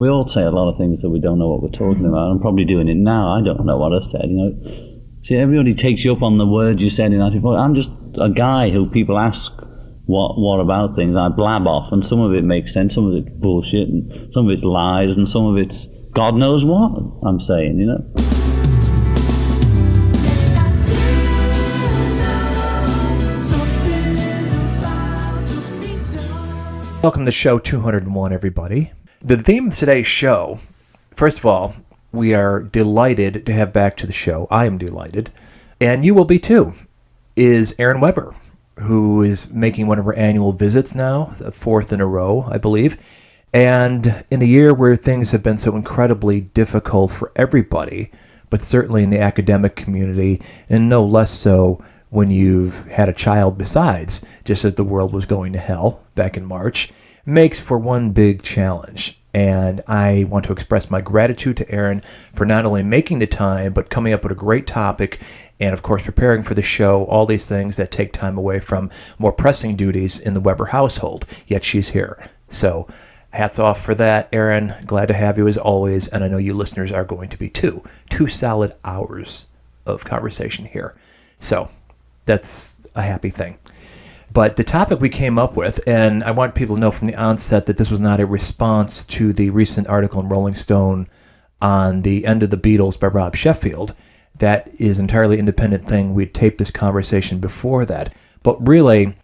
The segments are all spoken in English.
We all say a lot of things that we don't know what we're talking about. I'm probably doing it now. I don't know what I said. See, everybody takes you up on the words you said in that. I'm just a guy who people ask what about things. I blab off, and some of it makes sense, some of it's bullshit, and some of it's lies, and some of it's God knows what I'm saying. Welcome to show 201, everybody. The theme of today's show, first of all, we are delighted to have back to the show. I am delighted, and you will be too, is Erin Weber, who is making one of her annual visits now, the fourth in a row, I believe. And in a year where things have been so incredibly difficult for everybody, but certainly in the academic community, and no less so when you've had a child besides, just as the world was going to hell back in March, makes for one big challenge. And I want to express my gratitude to Erin for not only making the time, but coming up with a great topic, and of course preparing for the show, all these things that take time away from more pressing duties in the Weber household, yet she's here. So hats off for that, Erin. Glad to have you as always, and I know you listeners are going to be too. 2 solid hours of conversation here. So that's a happy thing. But the topic we came up with, and I want people to know from the onset that this was not a response to the recent article in Rolling Stone on the end of the Beatles by Rob Sheffield. That is an entirely independent thing. We'd taped this conversation before that. But really,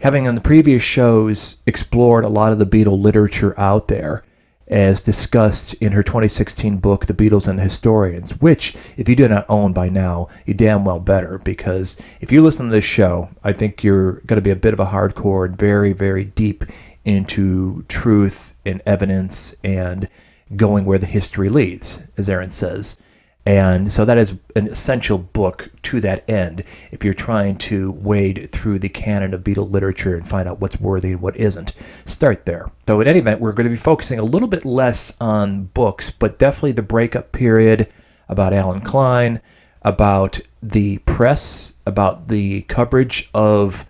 having on the previous shows explored a lot of the Beatle literature out there, as discussed in her 2016 book, The Beatles and The Historians, which, if you do not own by now, you damn well better, because if you listen to this show, I think you're going to be a bit of a hardcore and very, very deep into truth and evidence and going where the history leads, as Erin says. And so that is an essential book to that end if you're trying to wade through the canon of Beatle literature and find out what's worthy and what isn't. Start there. So in any event, we're going to be focusing a little bit less on books, but definitely the breakup period, about Allen Klein, about the press, about the coverage of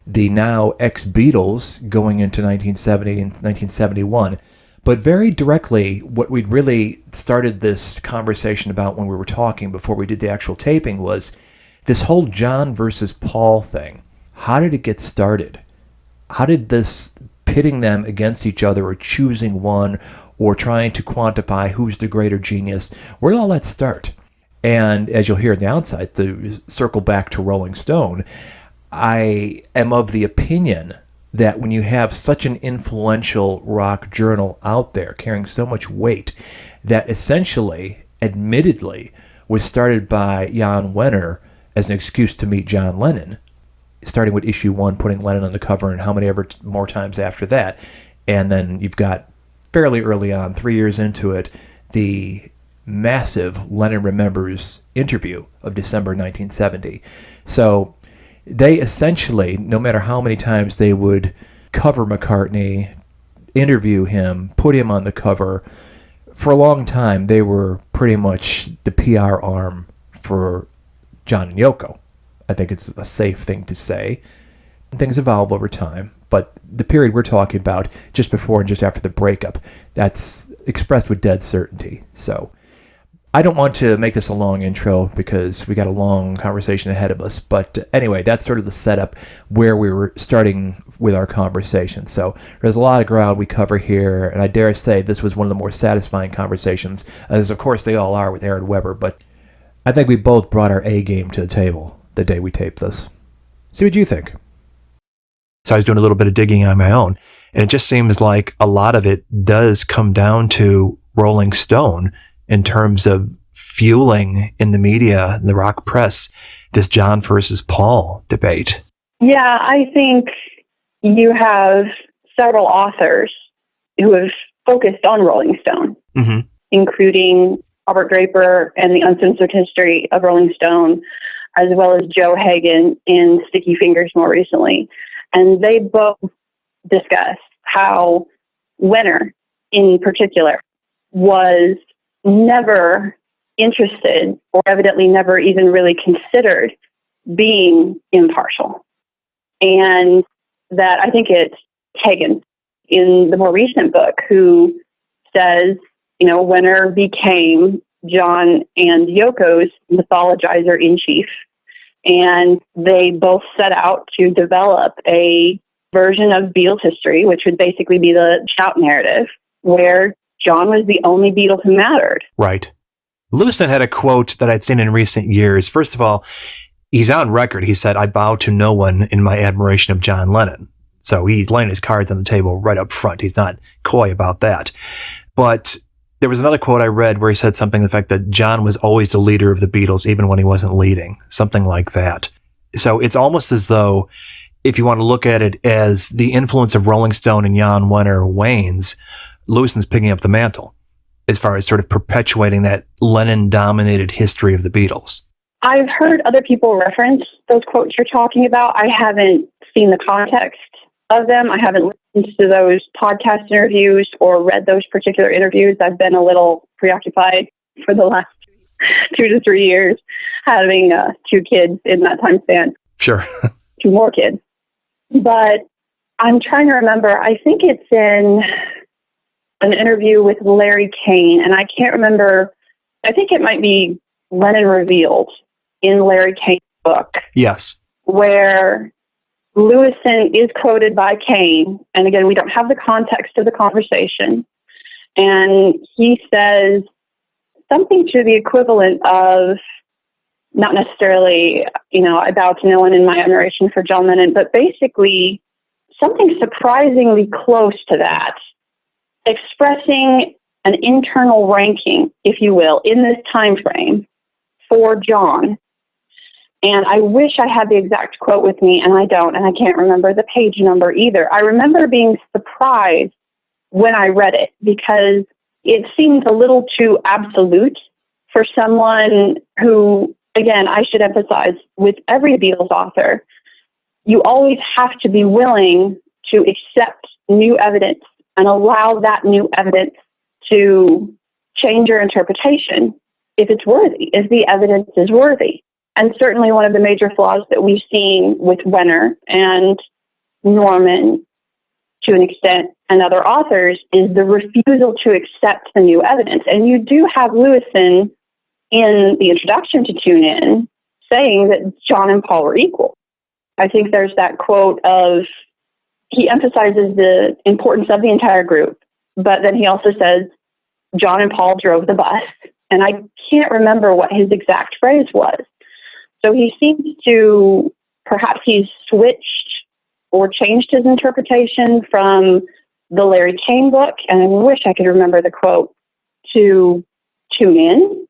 the now ex-Beatles going into 1970 and 1971. But very directly, what we'd really started this conversation about when we were talking before we did the actual taping was this whole John versus Paul thing. How did it get started? How did this pitting them against each other or choosing one or trying to quantify who's the greater genius, where did all that start? And as you'll hear in the outside, to circle back to Rolling Stone, I am of the opinion that when you have such an influential rock journal out there carrying so much weight that essentially, admittedly, was started by Jan Wenner as an excuse to meet John Lennon, starting with issue 1, putting Lennon on the cover, and how many ever more times after that. And then you've got fairly early on, 3 years into it, the massive Lennon Remembers interview of December 1970. So they essentially, no matter how many times they would cover McCartney, interview him, put him on the cover, for a long time they were pretty much the PR arm for John and Yoko. I think it's a safe thing to say. Things evolve over time, but the period we're talking about, just before and just after the breakup, that's expressed with dead certainty. So I don't want to make this a long intro because we got a long conversation ahead of us. But anyway, that's sort of the setup where we were starting with our conversation. So there's a lot of ground we cover here. And I dare say this was one of the more satisfying conversations, as of course they all are with Erin Weber. But I think we both brought our A game to the table the day we taped this. See what you think. So I was doing a little bit of digging on my own. And it just seems like a lot of it does come down to Rolling Stone in terms of fueling in the media, in the rock press, this John versus Paul debate. Yeah, I think you have several authors who have focused on Rolling Stone, including Robert Draper and the Uncensored History of Rolling Stone, as well as Joe Hagan in Sticky Fingers more recently. And they both discussed how Wenner, in particular, was never interested, or evidently never even really considered, being impartial. And that I think it's Hagan in the more recent book who says, Wenner became John and Yoko's mythologizer in chief. And they both set out to develop a version of Beatles history, which would basically be the shout narrative, where John was the only Beatle who mattered. Right. Lewisohn had a quote that I'd seen in recent years. First of all, he's on record. He said, "I bow to no one in my admiration of John Lennon." So he's laying his cards on the table right up front. He's not coy about that. But there was another quote I read where he said something to the fact that John was always the leader of the Beatles, even when he wasn't leading, something like that. So it's almost as though, if you want to look at it as the influence of Rolling Stone and Jan Wenner wanes, Lewisohn's picking up the mantle as far as sort of perpetuating that Lennon-dominated history of the Beatles. I've heard other people reference those quotes you're talking about. I haven't seen the context of them. I haven't listened to those podcast interviews or read those particular interviews. I've been a little preoccupied for the last 2 to 3 years, having 2 kids in that time span. Sure. 2 more kids. But I'm trying to remember. I think it's in an interview with Larry Kane, and I can't remember. I think it might be Lennon Revealed in Larry Kane's book. Yes. Where Lewisohn is quoted by Kane, and again, we don't have the context of the conversation, and he says something to the equivalent of, not necessarily, I bow to no one in my admiration for John Lennon, but basically something surprisingly close to that, expressing an internal ranking, if you will, in this time frame for John. And I wish I had the exact quote with me, and I don't, and I can't remember the page number either. I remember being surprised when I read it because it seemed a little too absolute for someone who, again, I should emphasize, with every Beatles author, you always have to be willing to accept new evidence and allow that new evidence to change your interpretation if it's worthy, if the evidence is worthy. And certainly one of the major flaws that we've seen with Wenner and Norman, to an extent, and other authors, is the refusal to accept the new evidence. And you do have Lewisohn in the introduction to Tune In saying that John and Paul were equal. I think there's that quote of, he emphasizes the importance of the entire group, but then he also says, John and Paul drove the bus. And I can't remember what his exact phrase was. So he seems to, perhaps he's switched or changed his interpretation from the Larry Kane book, and I wish I could remember the quote, to Tune In.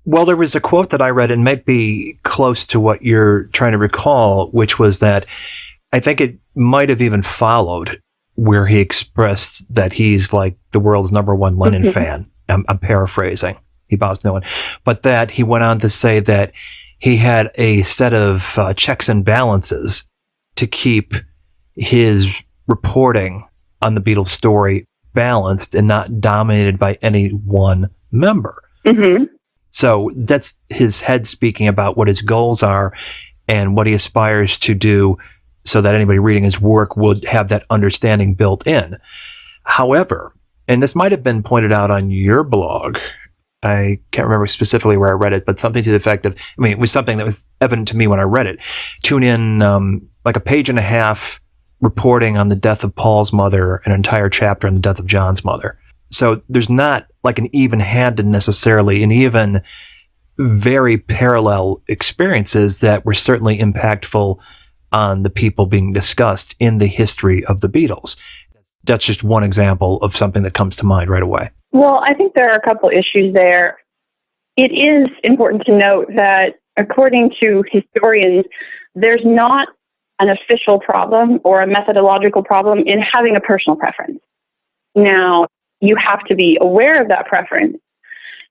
Well, there was a quote that I read, and might be close to what you're trying to recall, which was that I think it might have even followed where he expressed that he's like the world's #1 Lennon fan. I'm paraphrasing. He bows to no one. But that he went on to say that he had a set of checks and balances to keep his reporting on the Beatles story balanced and not dominated by any one member. Mm-hmm. So that's his head speaking about what his goals are and what he aspires to do so that anybody reading his work would have that understanding built in. However, and this might have been pointed out on your blog, I can't remember specifically where I read it, but something to the effect of, it was something that was evident to me when I read it. Tune in like a page and a half reporting on the death of Paul's mother, an entire chapter on the death of John's mother. So there's not like an even-handed necessarily, and even very parallel experiences that were certainly impactful on the people being discussed in the history of the Beatles. That's just one example of something that comes to mind right away. Well, I think there are a couple issues there. It is important to note that according to historians, there's not an official problem or a methodological problem in having a personal preference. Now, you have to be aware of that preference,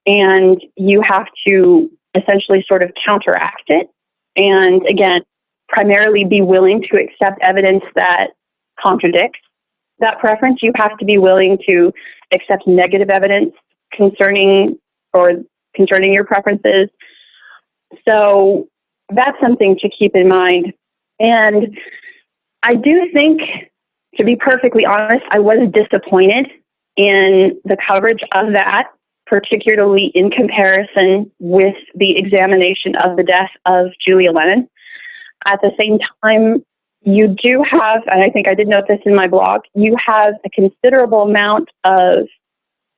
and you have to essentially sort of counteract it. And again, primarily be willing to accept evidence that contradicts that preference. You have to be willing to accept negative evidence concerning your preferences. So that's something to keep in mind. And I do think, to be perfectly honest, I was disappointed in the coverage of that, particularly in comparison with the examination of the death of Julia Lennon. At the same time, you do have, and I think I did note this in my blog, you have a considerable amount of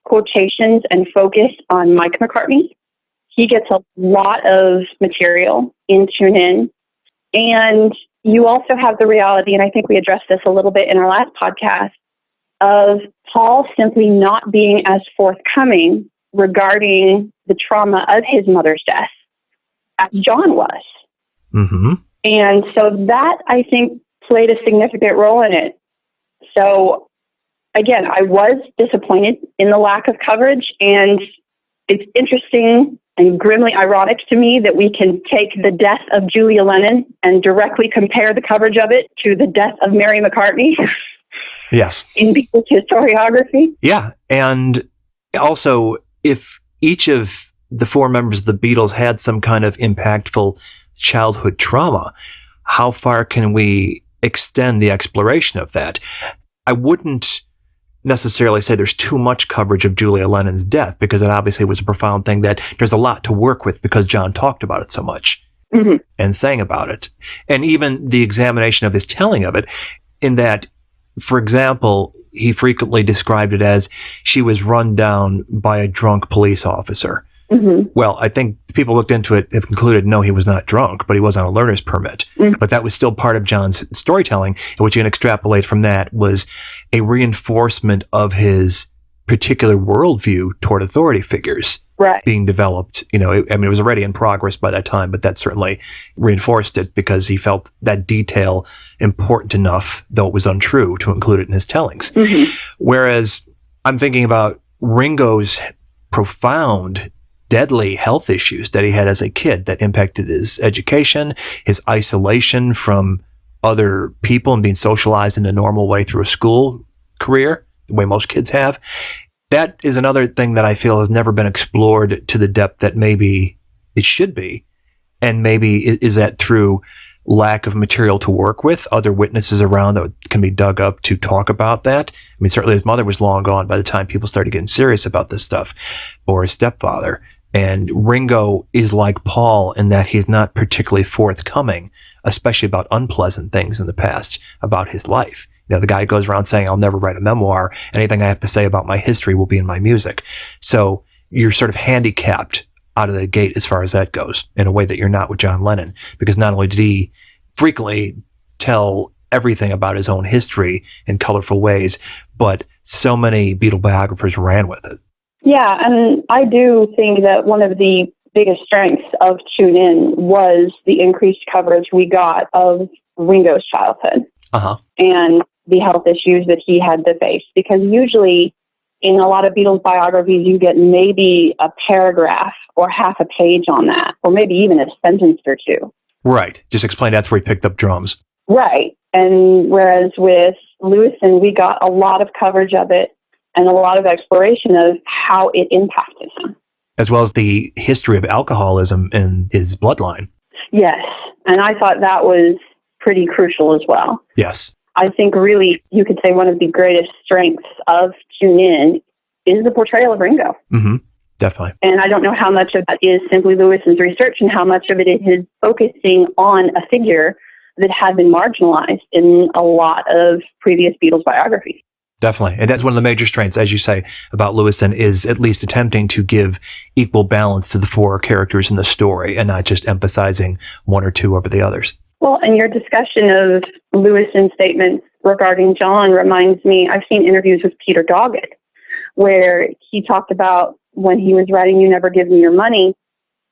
quotations and focus on Mike McCartney. He gets a lot of material in Tune In. And you also have the reality, and I think we addressed this a little bit in our last podcast, of Paul simply not being as forthcoming regarding the trauma of his mother's death as John was. Mm-hmm. And so that, I think, played a significant role in it. So, again, I was disappointed in the lack of coverage, and it's interesting and grimly ironic to me that we can take the death of Julia Lennon and directly compare the coverage of it to the death of Mary McCartney. Yes. In Beatles historiography. Yeah. And also, if each of the four members of the Beatles had some kind of impactful childhood trauma, how far can we extend the exploration of that? I wouldn't necessarily say there's too much coverage of Julia Lennon's death, because it obviously was a profound thing that there's a lot to work with because John talked about it so much and sang about it. And even the examination of his telling of it, in that, for example, he frequently described it as she was run down by a drunk police officer. Mm-hmm. Well, I think people looked into it have concluded, no, he was not drunk, but he was on a learner's permit. Mm-hmm. But that was still part of John's storytelling. And what you can extrapolate from that was a reinforcement of his particular worldview toward authority figures being developed. You know, it was already in progress by that time, but that certainly reinforced it because he felt that detail important enough, though it was untrue, to include it in his tellings. Mm-hmm. Whereas I'm thinking about Ringo's profound deadly health issues that he had as a kid that impacted his education, his isolation from other people and being socialized in a normal way through a school career, the way most kids have. That is another thing that I feel has never been explored to the depth that maybe it should be. And maybe is that through lack of material to work with, other witnesses around that can be dug up to talk about that. I mean, certainly his mother was long gone by the time people started getting serious about this stuff, or his stepfather. And Ringo is like Paul in that he's not particularly forthcoming, especially about unpleasant things in the past about his life. You know, the guy goes around saying, I'll never write a memoir. Anything I have to say about my history will be in my music. So you're sort of handicapped out of the gate as far as that goes, in a way that you're not with John Lennon, because not only did he frequently tell everything about his own history in colorful ways, but so many Beatle biographers ran with it. Yeah, and I do think that one of the biggest strengths of Tune In was the increased coverage we got of Ringo's childhood and the health issues that he had to face. Because usually in a lot of Beatles biographies, you get maybe a paragraph or half a page on that, or maybe even a sentence or two. Right. Just explain that's where he picked up drums. Right. And whereas with Lewisohn, we got a lot of coverage of it and a lot of exploration of how it impacted him. As well as the history of alcoholism in his bloodline. Yes. And I thought that was pretty crucial as well. Yes. I think really you could say one of the greatest strengths of Tune In is the portrayal of Ringo. Mm-hmm. Definitely. And I don't know how much of that is simply Lewisohn's research and how much of it is his focusing on a figure that had been marginalized in a lot of previous Beatles biographies. Definitely. And that's one of the major strengths, as you say, about Lewisohn, is at least attempting to give equal balance to the four characters in the story and not just emphasizing one or two over the others. Well, and your discussion of Lewisohn's statements regarding John reminds me, I've seen interviews with Peter Doggett, where he talked about when he was writing You Never Give Me Your Money,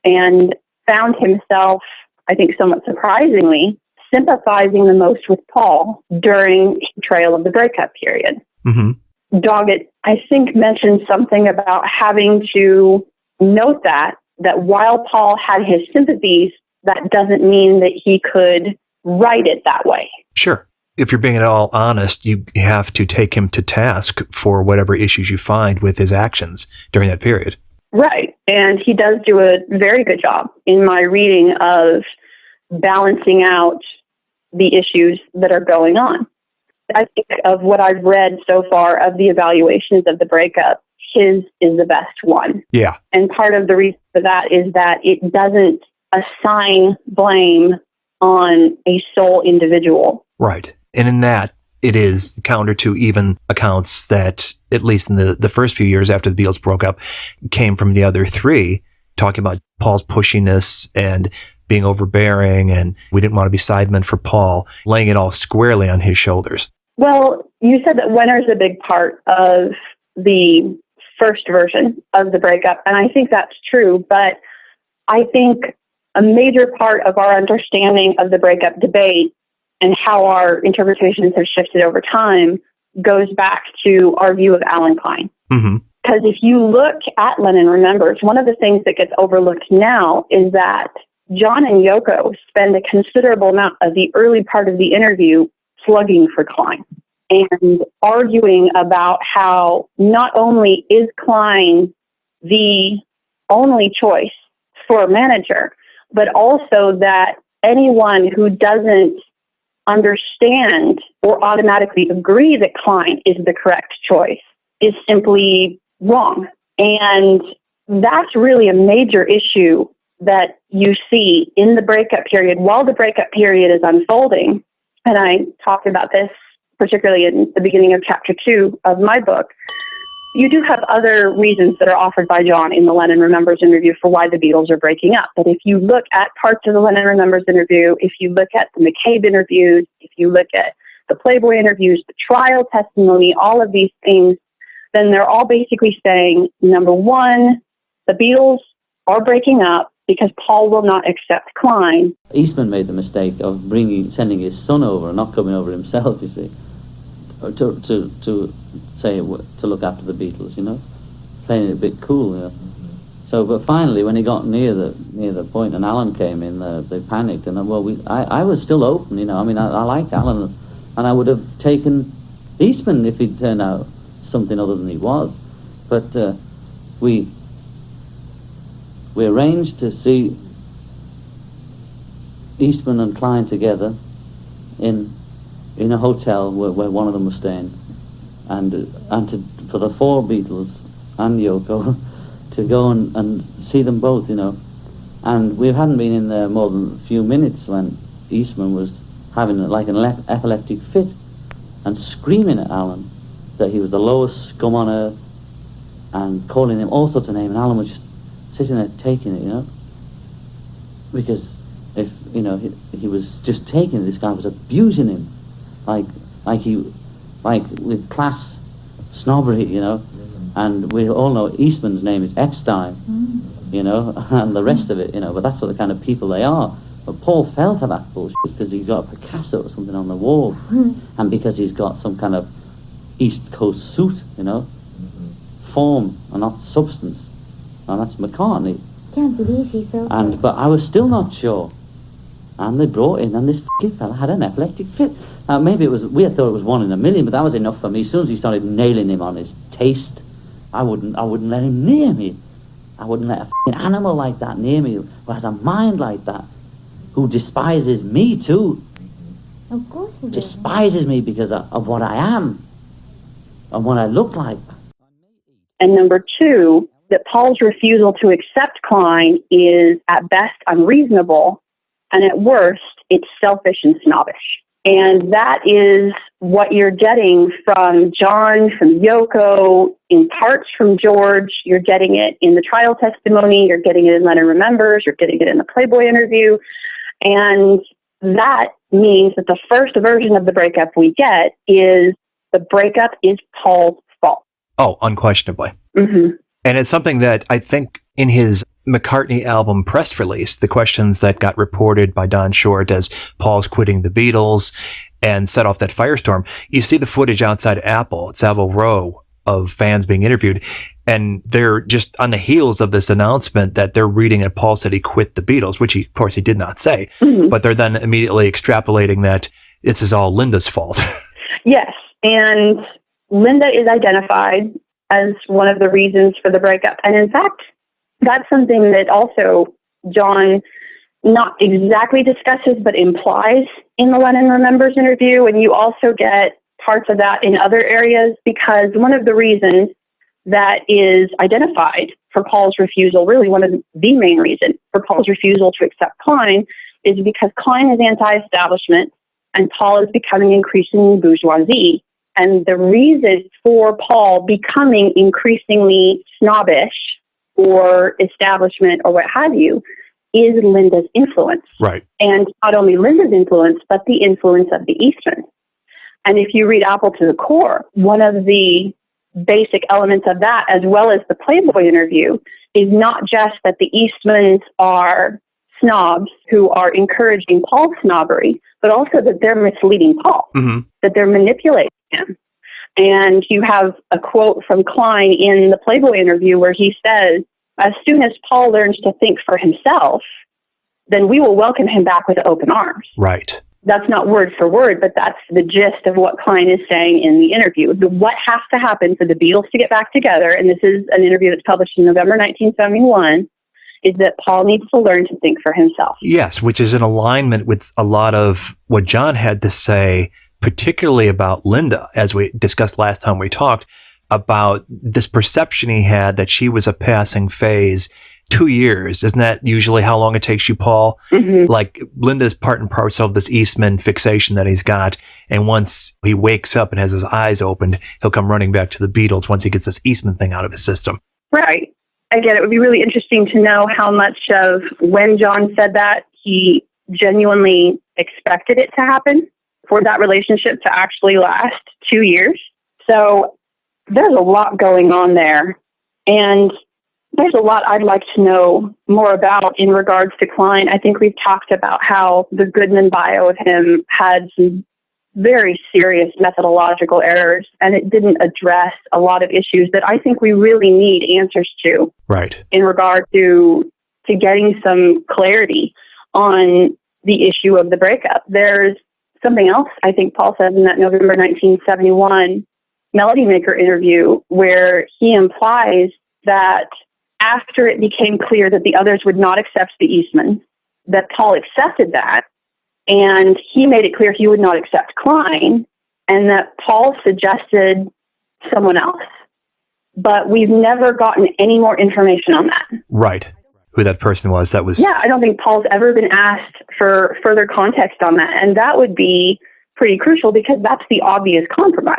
and found himself, I think somewhat surprisingly, sympathizing the most with Paul during the trail of the breakup period. Mm-hmm. Doggett, I think, mentioned something about having to note that while Paul had his sympathies, that doesn't mean that he could write it that way. Sure. If you're being at all honest, you have to take him to task for whatever issues you find with his actions during that period. Right. And he does do a very good job in my reading of balancing out the issues that are going on. I think of what I've read so far of the evaluations of the breakup, his is the best one. Yeah. And part of the reason for that is that it doesn't assign blame on a sole individual. Right. And in that, it is counter to even accounts that, at least in the first few years after the Beatles broke up, came from the other three, talking about Paul's pushiness and being overbearing, and we didn't want to be sidemen for Paul, laying it all squarely on his shoulders. Well, you said that Wenner's a big part of the first version of the breakup, and I think that's true, but I think a major part of our understanding of the breakup debate and how our interpretations have shifted over time goes back to our view of Allen Klein. Mm-hmm. Because if you look at Lennon Remembers, one of the things that gets overlooked now is that John and Yoko spend a considerable amount of the early part of the interview slugging for Klein and arguing about how not only is Klein the only choice for a manager, but also that anyone who doesn't understand or automatically agree that Klein is the correct choice is simply wrong. And that's really a major issue that you see in the breakup period while the breakup period is unfolding. And I talked about this particularly in the beginning of chapter 2 of my book. You do have other reasons that are offered by John in the Lennon Remembers interview for why the Beatles are breaking up. But if you look at parts of the Lennon Remembers interview, if you look at the McCabe interviews, if you look at the Playboy interviews, the trial testimony, all of these things, then they're all basically saying, number one, the Beatles are breaking up because Paul will not accept Klein. Eastman made the mistake of sending his son over and not coming over himself, you see, or to look after the Beatles, you know, playing it a bit cool, you know. So, but finally, when he got near the point, and Alan came in, they panicked, and I was still open, you know. I mean, I liked Alan, and I would have taken Eastman if he'd turned out something other than he was. But we arranged to see Eastman and Klein together in a hotel where one of them was staying, and for the four Beatles and Yoko to go and see them both, you know. And we hadn't been in there more than a few minutes when Eastman was having like an epileptic fit and screaming at Alan that he was the lowest scum on earth and calling him all sorts of names, and Alan was just sitting there taking it, you know, because if, you know, he was just taking it, this guy was abusing him like with class snobbery, you know. And we all know Eastman's name is Epstein, you know, and the rest of it, you know, but that's what the kind of people they are. But Paul fell for that bullshit because he's got a Picasso or something on the wall, and because he's got some kind of East Coast suit, you know, form and not substance, and that's McCartney. Can't believe he fell. But I was still not sure, and they brought in, and this f***ing fella had an epileptic fit. Maybe we had thought it was 1 in a million, but that was enough for me. As soon as he started nailing him on his taste, I wouldn't let him near me. I wouldn't let a f***ing animal like that near me, who has a mind like that, who despises me too. Of course he does. Despises me because of what I am and what I look like. And number two, that Paul's refusal to accept Klein is at best unreasonable, and at worst, it's selfish and snobbish. And that is what you're getting from John, from Yoko, in parts from George. You're getting it in the trial testimony. You're getting it in Lennon Remembers. You're getting it in the Playboy interview. And that means that the first version of the breakup we get is the breakup is Paul's fault. Oh, unquestionably. Mm-hmm. And it's something that I think in his McCartney album press release, the questions that got reported by Don Short as Paul's quitting the Beatles and set off that firestorm, you see the footage outside Apple at Savile Row of fans being interviewed, and they're just on the heels of this announcement that they're reading that Paul said he quit the Beatles, which of course he did not say, but they're then immediately extrapolating that this is all Linda's fault. Yes, and Linda is identified as one of the reasons for the breakup. And in fact, that's something that also John not exactly discusses, but implies in the Lennon Remembers interview. And you also get parts of that in other areas, because one of the reasons that is identified for Paul's refusal, really one of the main reasons for Paul's refusal to accept Klein, is because Klein is anti-establishment and Paul is becoming increasingly bourgeoisie. And the reason for Paul becoming increasingly snobbish or establishment or what have you is Linda's influence. Right. And not only Linda's influence, but the influence of the Eastman. And if you read Apple to the Core, one of the basic elements of that, as well as the Playboy interview, is not just that the Eastmans are snobs who are encouraging Paul's snobbery, but also that they're misleading Paul, that they're manipulating him. And you have a quote from Klein in the Playboy interview where he says, as soon as Paul learns to think for himself, then we will welcome him back with open arms. Right. That's not word for word, but that's the gist of what Klein is saying in the interview. What has to happen for the Beatles to get back together, and this is an interview that's published in November 1971, is that Paul needs to learn to think for himself. Yes, which is in alignment with a lot of what John had to say, particularly about Linda, as we discussed last time we talked, about this perception he had that she was a passing phase. 2 years. Isn't that usually how long it takes you, Paul? Like, Linda's part and parcel of this Eastman fixation that he's got. And once he wakes up and has his eyes opened, he'll come running back to the Beatles once he gets this Eastman thing out of his system. Right. Again, it would be really interesting to know how much of when John said that, he genuinely expected it to happen for that relationship to actually last 2 years. So there's a lot going on there. And there's a lot I'd like to know more about in regards to Klein. I think we've talked about how the Goodman bio of him had some very serious methodological errors, and it didn't address a lot of issues that I think we really need answers to. Right. In regard to getting some clarity on the issue of the breakup. There's something else I think Paul said in that November 1971 Melody Maker interview where he implies that after it became clear that the others would not accept the Eastman, that Paul accepted that, and he made it clear he would not accept Klein, and that Paul suggested someone else. But we've never gotten any more information on that. Right. Who that person was. That was... Yeah, I don't think Paul's ever been asked for further context on that, and that would be pretty crucial because that's the obvious compromise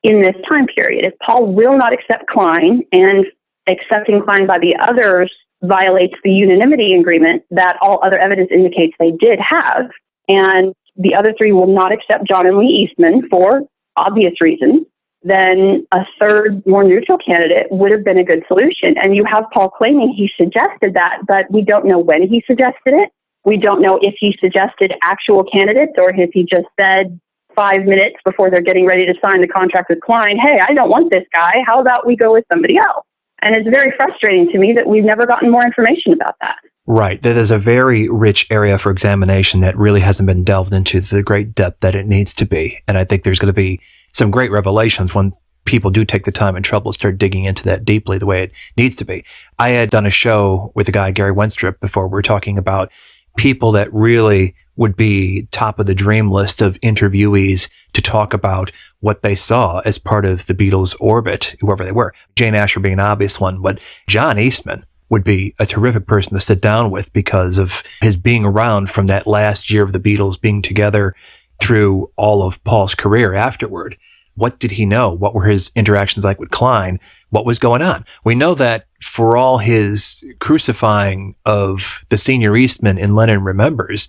in this time period. If Paul will not accept Klein, and accepting Klein by the others violates the unanimity agreement that all other evidence indicates they did have, and the other three will not accept John and Lee Eastman for obvious reasons, then a third, more neutral candidate would have been a good solution. And you have Paul claiming he suggested that, but we don't know when he suggested it. We don't know if he suggested actual candidates or if he just said 5 minutes before they're getting ready to sign the contract with Klein, hey, I don't want this guy. How about we go with somebody else? And it's very frustrating to me that we've never gotten more information about that. Right. That is a very rich area for examination that really hasn't been delved into to the great depth that it needs to be. And I think there's going to be some great revelations when people do take the time and trouble to start digging into that deeply the way it needs to be. I had done a show with a guy, Gary Wenstrup, before. We were talking about people that really would be top of the dream list of interviewees to talk about what they saw as part of the Beatles' orbit, whoever they were. Jane Asher being an obvious one, but John Eastman would be a terrific person to sit down with because of his being around from that last year of the Beatles being together through all of Paul's career afterward. What did he know? What were his interactions like with Klein? What was going on? We know that for all his crucifying of the senior Eastman in Lennon Remembers,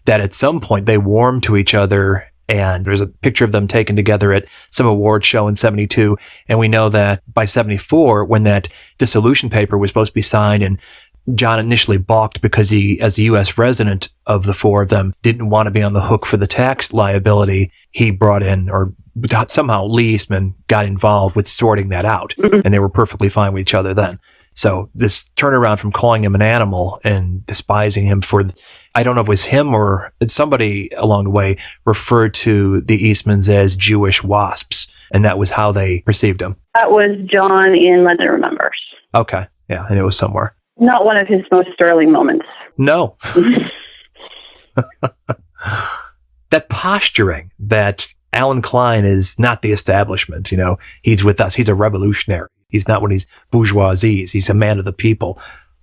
that at some point they warmed to each other, and there's a picture of them taken together at some award show in 72. And we know that by 74, when that dissolution paper was supposed to be signed, and John initially balked because he, as the U.S. resident of the four of them, didn't want to be on the hook for the tax liability, he brought in, or somehow Lee Eastman got involved with sorting that out, and they were perfectly fine with each other then. So this turnaround from calling him an animal and despising him for, I don't know if it was him or somebody along the way referred to the Eastmans as Jewish wasps, and that was how they perceived him. That was John in Lennon Remembers. Okay. Yeah, and it was somewhere. Not one of his most sterling moments. No. That posturing that Allen Klein is not the establishment, he's with us. He's a revolutionary. He's not one of these bourgeoisies. He's a man of the people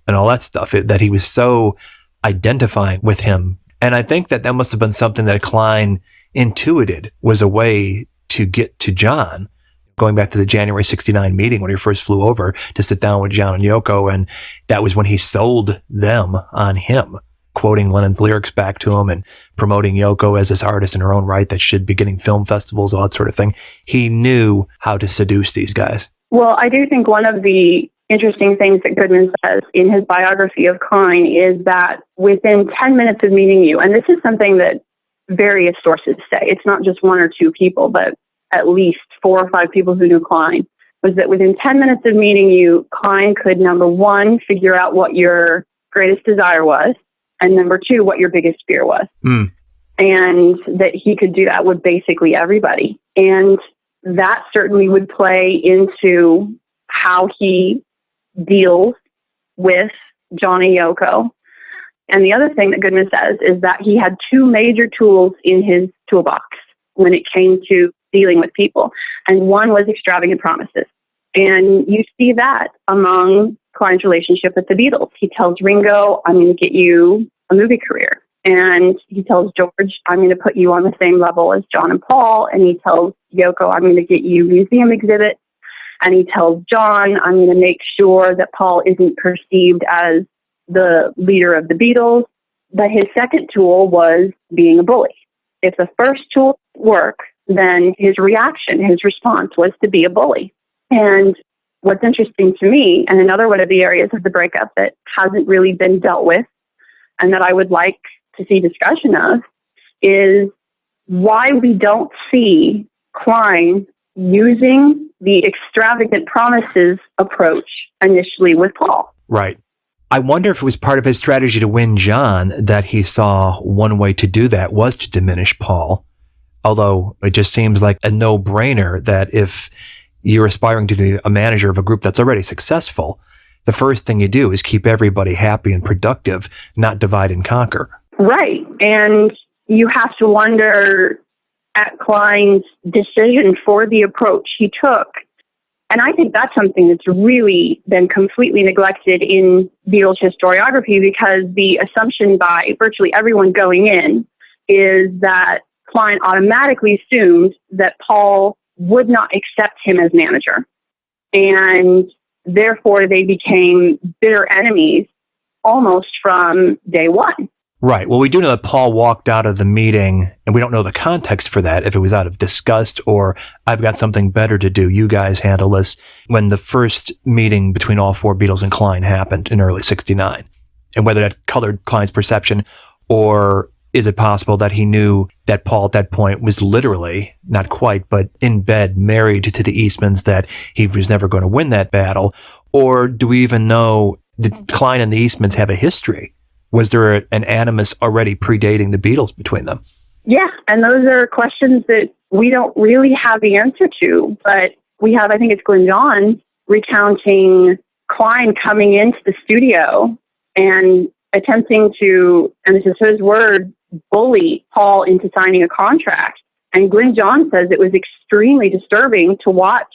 and all that stuff, that he was so identifying with him. And I think that must have been something that Klein intuited was a way to get to John, going back to the January 69 meeting when he first flew over to sit down with John and Yoko. And that was when he sold them on him, quoting Lennon's lyrics back to him and promoting Yoko as this artist in her own right that should be getting film festivals, all that sort of thing. He knew how to seduce these guys. Well, I do think one of the interesting things that Goodman says in his biography of Klein is that within 10 minutes of meeting you, and this is something that various sources say, it's not just one or two people, but at least 4 or 5 people who knew Klein, was that within 10 minutes of meeting you, Klein could, number one, figure out what your greatest desire was, and number two, what your biggest fear was. And that he could do that with basically everybody. And that certainly would play into how he deals with John and Yoko. And the other thing that Goodman says is that he had 2 major tools in his toolbox when it came to dealing with people. And one was extravagant promises. And you see that among Klein's relationship with the Beatles. He tells Ringo, I'm going to get you a movie career. And he tells George, I'm going to put you on the same level as John and Paul. And he tells Yoko, I'm going to get you museum exhibits. And he tells John, I'm going to make sure that Paul isn't perceived as the leader of the Beatles. But his second tool was being a bully. If the first tool worked, then his reaction, his response was to be a bully. And what's interesting to me, and another one of the areas of the breakup that hasn't really been dealt with, and that I would like to see discussion of, is why we don't see Klein using the extravagant promises approach initially with Paul. Right. I wonder if it was part of his strategy to win John that he saw one way to do that was to diminish Paul. Although it just seems like a no-brainer that if you're aspiring to be a manager of a group that's already successful, the first thing you do is keep everybody happy and productive, not divide and conquer. Right. And you have to wonder at Klein's decision for the approach he took. And I think that's something that's really been completely neglected in Beatles historiography, because the assumption by virtually everyone going in is that Klein automatically assumed that Paul would not accept him as manager. And therefore, they became bitter enemies almost from day one. Right. Well, we do know that Paul walked out of the meeting, and we don't know the context for that, if it was out of disgust or I've got something better to do, you guys handle this, when the first meeting between all 4 Beatles and Klein happened in early 69. And whether that colored Klein's perception, or is it possible that he knew that Paul at that point was literally, not quite, but in bed, married to the Eastmans, that he was never going to win that battle? Or do we even know that Klein and the Eastmans have a history? Was there an animus already predating the Beatles between them? Yeah, and those are questions that we don't really have the answer to. But we have, I think it's Glyn Johns, recounting Klein coming into the studio and attempting to, and this is his word, bully Paul into signing a contract. And Glyn Johns says it was extremely disturbing to watch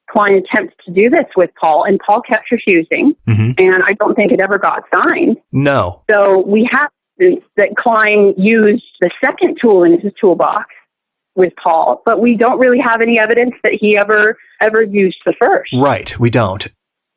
Klein attempt to do this with Paul, and Paul kept refusing, and I don't think it ever got signed. No. So we have evidence that Klein used the second tool in his toolbox with Paul, but we don't really have any evidence that he ever used the first. Right, we don't.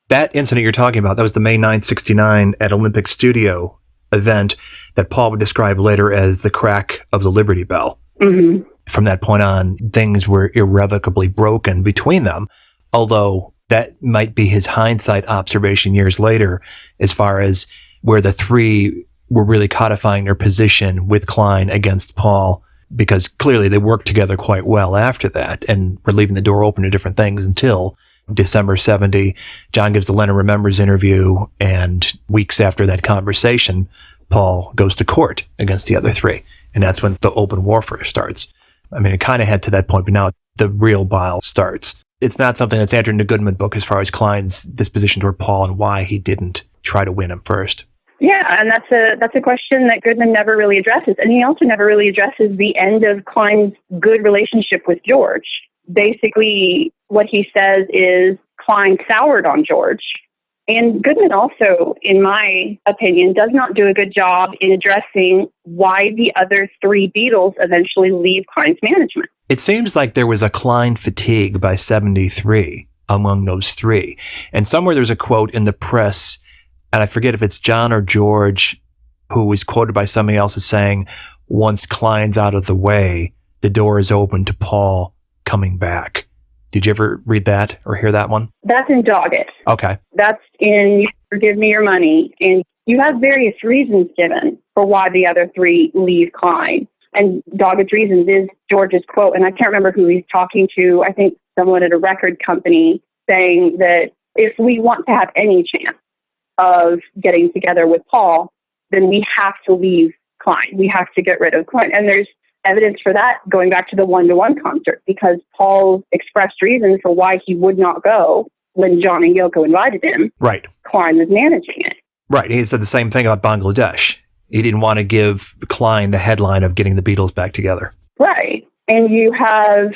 That incident you're talking about, that was the May 9th, 69 at Olympic Studio event that Paul would describe later as the crack of the Liberty Bell. From that point on, things were irrevocably broken between them. Although that might be his hindsight observation years later, as far as where the 3 were really codifying their position with Klein against Paul, because clearly they worked together quite well after that and were leaving the door open to different things until December 70. John gives the Lennon Remembers interview, and weeks after that conversation, Paul goes to court against the other 3. And that's when the open warfare starts. I mean, it kind of had to that point, but now the real bile starts. It's not something that's entered in the Goodman book as far as Klein's disposition toward Paul and why he didn't try to win him first. Yeah, and that's a question that Goodman never really addresses. And he also never really addresses the end of Klein's good relationship with George. Basically, what he says is Klein soured on George. And Goodman also, in my opinion, does not do a good job in addressing why the other three Beatles eventually leave Klein's management. It seems like there was a Klein fatigue by 73 among those three. And somewhere there's a quote in the press, and I forget if it's John or George, who was quoted by somebody else as saying, once Klein's out of the way, the door is open to Paul coming back. Did you ever read that or hear that one? That's in Doggett. Okay. That's in Give Me Your Money. And you have various reasons given for why the other three leave Klein. And Doggett's reasons is George's quote, and I can't remember who he's talking to. I think someone at a record company saying that if we want to have any chance of getting together with Paul, then we have to leave Klein. We have to get rid of Klein. And there's evidence for that going back to the one-to-one concert, because Paul expressed reasons for why he would not go when John and Yoko invited him. Right. Klein was managing it. Right. He said the same thing about Bangladesh. He didn't want to give Klein the headline of getting the Beatles back together. Right. And you have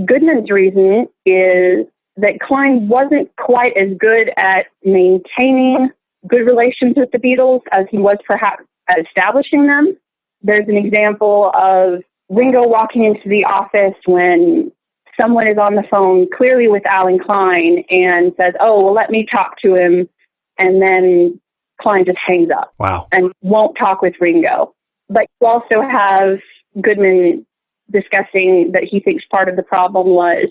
Goodman's reason is that Klein wasn't quite as good at maintaining good relations with the Beatles as he was perhaps at establishing them. There's an example of Ringo walking into the office when someone is on the phone, clearly with Allen Klein, and says, oh, well, let me talk to him. And then Klein just hangs up. Wow. And won't talk with Ringo. But you also have Goodman discussing that he thinks part of the problem was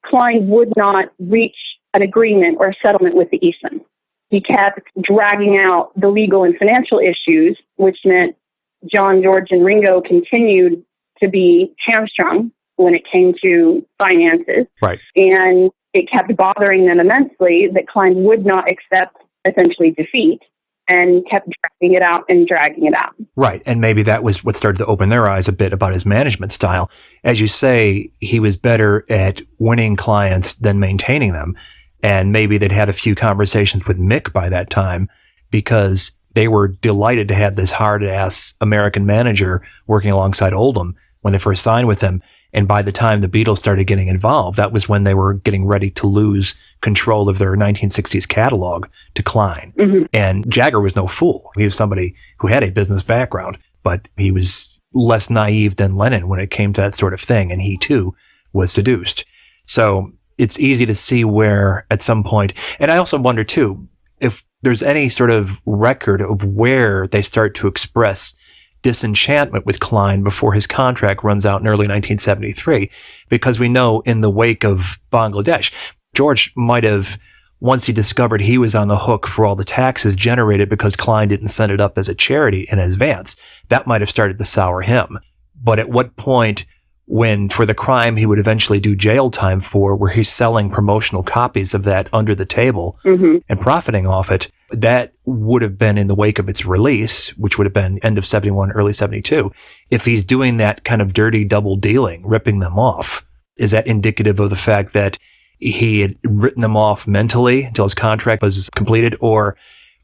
Klein would not reach an agreement or a settlement with the Eastman. He kept dragging out the legal and financial issues, which meant John, George, and Ringo continued to be hamstrung when it came to finances. Right. And it kept bothering them immensely that Klein would not accept essentially defeat and kept dragging it out and dragging it out. Right. And maybe that was what started to open their eyes a bit about his management style. As you say, he was better at winning clients than maintaining them. And maybe they'd had a few conversations with Mick by that time because they were delighted to have this hard-ass American manager working alongside Oldham when they first signed with him. And by the time the Beatles started getting involved, that was when they were getting ready to lose control of their 1960s catalog to Klein. Mm-hmm. And Jagger was no fool. He was somebody who had a business background, but he was less naive than Lennon when it came to that sort of thing. And he, too, was seduced. So it's easy to see where at some point, and I also wonder, too, if there's any sort of record of where they start to express disenchantment with Klein before his contract runs out in early 1973, because we know in the wake of Bangladesh, George might have, once he discovered he was on the hook for all the taxes generated because Klein didn't send it up as a charity in advance, that might have started to sour him. But at what point, when for the crime he would eventually do jail time for, where he's selling promotional copies of that under the table and profiting off it, that would have been in the wake of its release, which would have been end of 71, early 72. If he's doing that kind of dirty double dealing, ripping them off, is that indicative of the fact that he had written them off mentally until his contract was completed? Or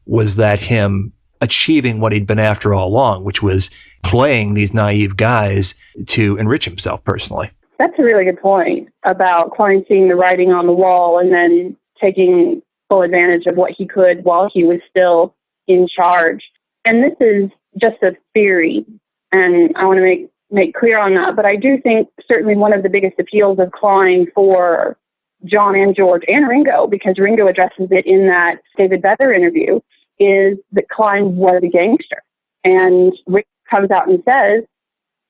was that him achieving what he'd been after all along, which was playing these naive guys to enrich himself personally? That's a really good point about Klein seeing the writing on the wall and then taking full advantage of what he could while he was still in charge. And this is just a theory, and I want to make clear on that, but I do think certainly one of the biggest appeals of Klein for John and George and Ringo, because Ringo addresses it in that David Beather interview, is that Klein was a gangster. And Rick comes out and says,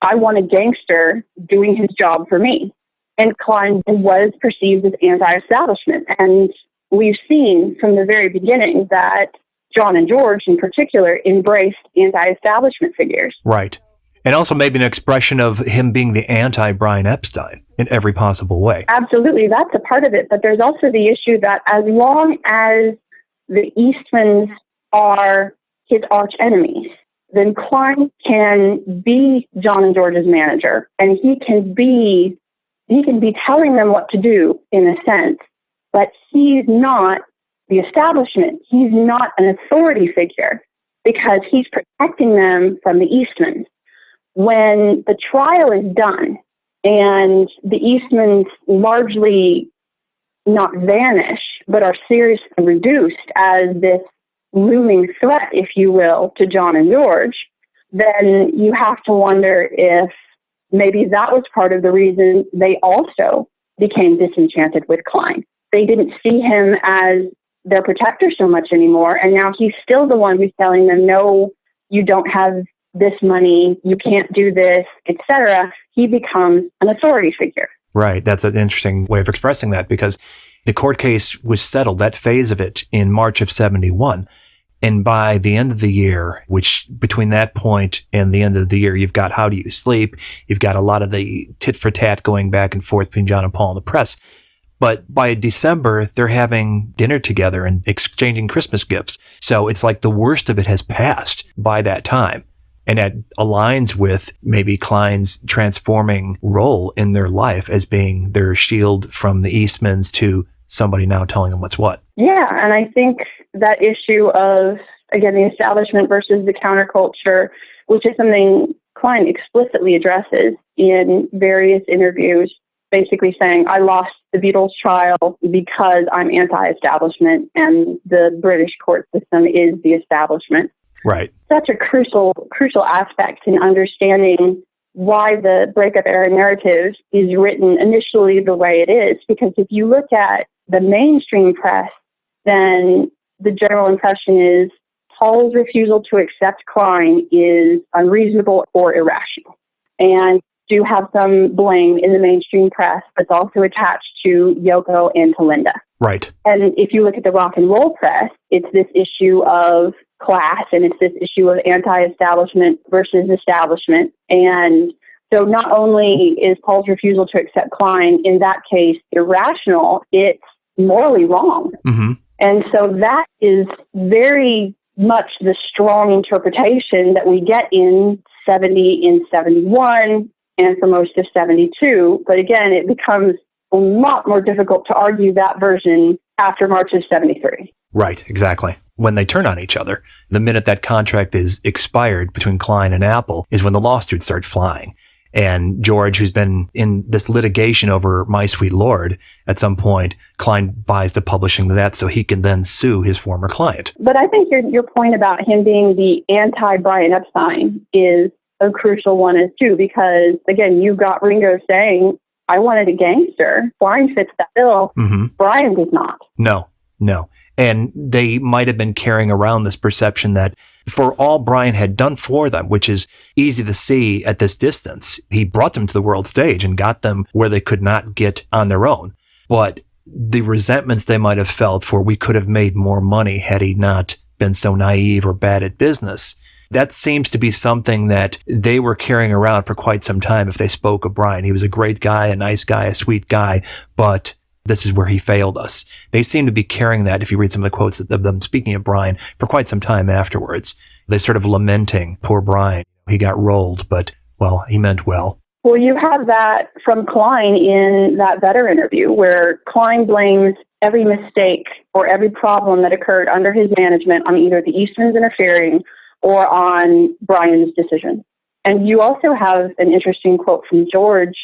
I want a gangster doing his job for me. And Klein was perceived as anti-establishment. And we've seen from the very beginning that John and George in particular embraced anti-establishment figures. Right. And also maybe an expression of him being the anti-Brian Epstein in every possible way. Absolutely. That's a part of it. But there's also the issue that as long as the Eastmans are his arch enemies, then Klein can be John and George's manager, and he can be telling them what to do in a sense, but he's not the establishment. He's not an authority figure. because he's protecting them from the Eastmans. When the trial is done and the Eastmans largely not vanish, but are seriously reduced as this looming threat, if you will, to John and George, then you have to wonder if maybe that was part of the reason they also became disenchanted with Klein. They didn't see him as their protector so much anymore, and now he's still the one who's telling them, no, you don't have this money, you can't do this, etc. He becomes an authority figure. Right. That's an interesting way of expressing that, because the court case was settled, that phase of it, in March of 71. And by the end of the year, which between that point and the end of the year, you've got How Do You Sleep? You've got a lot of the tit for tat going back and forth between John and Paul and the press. But by December, they're having dinner together and exchanging Christmas gifts. So it's like the worst of it has passed by that time. And that aligns with maybe Klein's transforming role in their life as being their shield from the Eastmans to somebody now telling them what's what. Yeah, and I think that issue of, again, the establishment versus the counterculture, which is something Klein explicitly addresses in various interviews, basically saying, I lost the Beatles trial because I'm anti-establishment and the British court system is the establishment. Right. Such a crucial aspect in understanding why the breakup era narrative is written initially the way it is. Because if you look at the mainstream press, then the general impression is Paul's refusal to accept Klein is unreasonable or irrational. And do have some blame in the mainstream press, but it's also attached to Yoko and to Linda. Right. And if you look at the rock and roll press, it's this issue of class and it's this issue of anti-establishment versus establishment. And so not only is Paul's refusal to accept Klein in that case irrational, it's morally wrong. Mm-hmm. And so that is very much the strong interpretation that we get in 70, in 71, and for most of 72. But again, it becomes a lot more difficult to argue that version after March of 73. Right, exactly. When they turn on each other, the minute that contract is expired between Klein and Apple is when the lawsuits start flying. And George, who's been in this litigation over My Sweet Lord, at some point, Klein buys the publishing of that so he can then sue his former client. But I think your point about him being the anti-Brian Epstein is a crucial one as too, because again, you got Ringo saying, I wanted a gangster. Klein fits that bill. Mm-hmm. Brian does not. No. And they might have been carrying around this perception that for all Brian had done for them, which is easy to see at this distance, he brought them to the world stage and got them where they could not get on their own. But the resentments they might have felt for we could have made more money had he not been so naive or bad at business, that seems to be something that they were carrying around for quite some time if they spoke of Brian. He was a great guy, a nice guy, a sweet guy, but this is where he failed us. They seem to be carrying that, if you read some of the quotes of them speaking of Brian, for quite some time afterwards. They're sort of lamenting, poor Brian. He got rolled, but, well, he meant well. Well, you have that from Klein in that Vedder interview, where Klein blames every mistake or every problem that occurred under his management on either the Eastmans interfering or on Brian's decision. And you also have an interesting quote from George.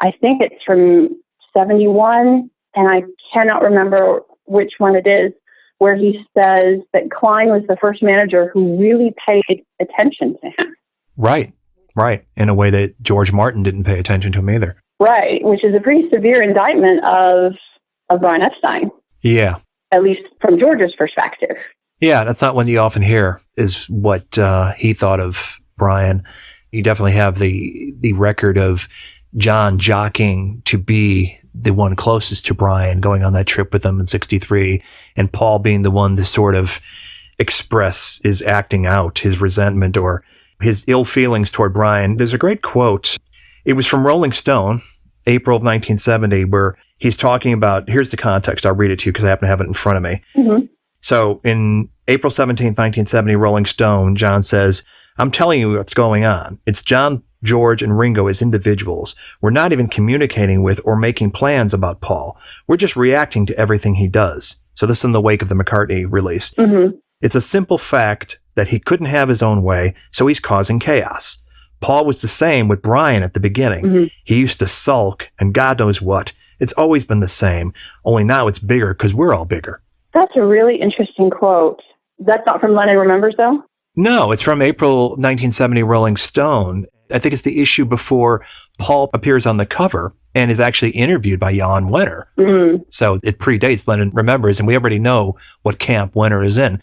I think it's from 71, and I cannot remember which one it is, where he says that Klein was the first manager who really paid attention to him. Right. In a way that George Martin didn't pay attention to him either. Right, which is a pretty severe indictment of Brian Epstein. Yeah. At least from George's perspective. Yeah, that's not one you often hear, is what he thought of Brian. You definitely have the record of John jockeying to be the one closest to Brian, going on that trip with him in 63, and Paul being the one to sort of express his acting out, his resentment or his ill feelings toward Brian. There's a great quote. It was from Rolling Stone, April of 1970, where he's talking about, here's the context. I'll read it to you because I happen to have it in front of me. Mm-hmm. So in April 17th, 1970, Rolling Stone, John says, I'm telling you what's going on. It's John, George, and Ringo as individuals. We're not even communicating with or making plans about Paul. We're just reacting to everything he does. So this is in the wake of the McCartney release. Mm-hmm. It's a simple fact that he couldn't have his own way, so he's causing chaos. Paul was the same with Brian at the beginning. He used to sulk and God knows what. It's always been the same, only now it's bigger because we're all bigger. That's a really interesting quote. That's not from Lennon Remembers, though? No, it's from April 1970 Rolling Stone. I think it's the issue before Paul appears on the cover and is actually interviewed by Jan Wenner. So it predates Lennon Remembers, and we already know what camp Wenner is in.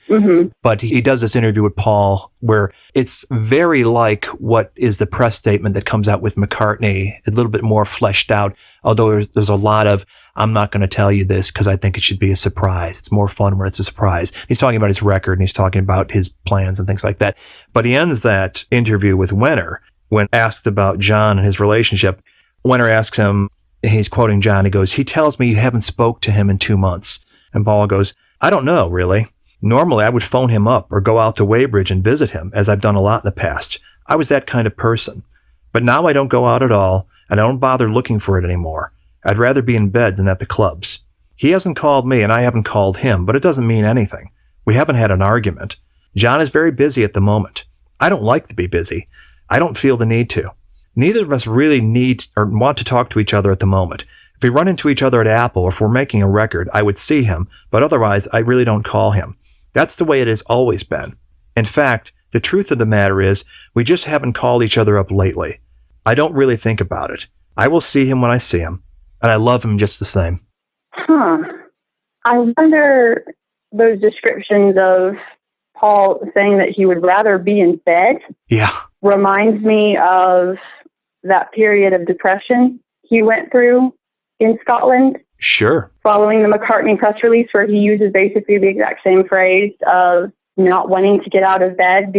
But he does this interview with Paul where it's very like what is the press statement that comes out with McCartney, a little bit more fleshed out, although there's a lot of, I'm not going to tell you this because I think it should be a surprise. It's more fun when it's a surprise. He's talking about his record and he's talking about his plans and things like that. But he ends that interview with Wenner when asked about John and his relationship. Wenner asks him, he's quoting John, he goes, "He tells me you haven't spoke to him in 2 months." And Paul goes, "I don't know, really. Normally I would phone him up or go out to Weybridge and visit him, as I've done a lot in the past. I was that kind of person. But now I don't go out at all, and I don't bother looking for it anymore. I'd rather be in bed than at the clubs. He hasn't called me and I haven't called him, but it doesn't mean anything. We haven't had an argument. John is very busy at the moment. I don't like to be busy. I don't feel the need to. Neither of us really need or want to talk to each other at the moment. If we run into each other at Apple or if we're making a record, I would see him, but otherwise I really don't call him. That's the way it has always been. In fact, the truth of the matter is we just haven't called each other up lately. I don't really think about it. I will see him when I see him, and I love him just the same." I wonder those descriptions of Paul saying that he would rather be in bed reminds me of that period of depression he went through in Scotland. Sure. Following the McCartney press release where he uses basically the exact same phrase of not wanting to get out of bed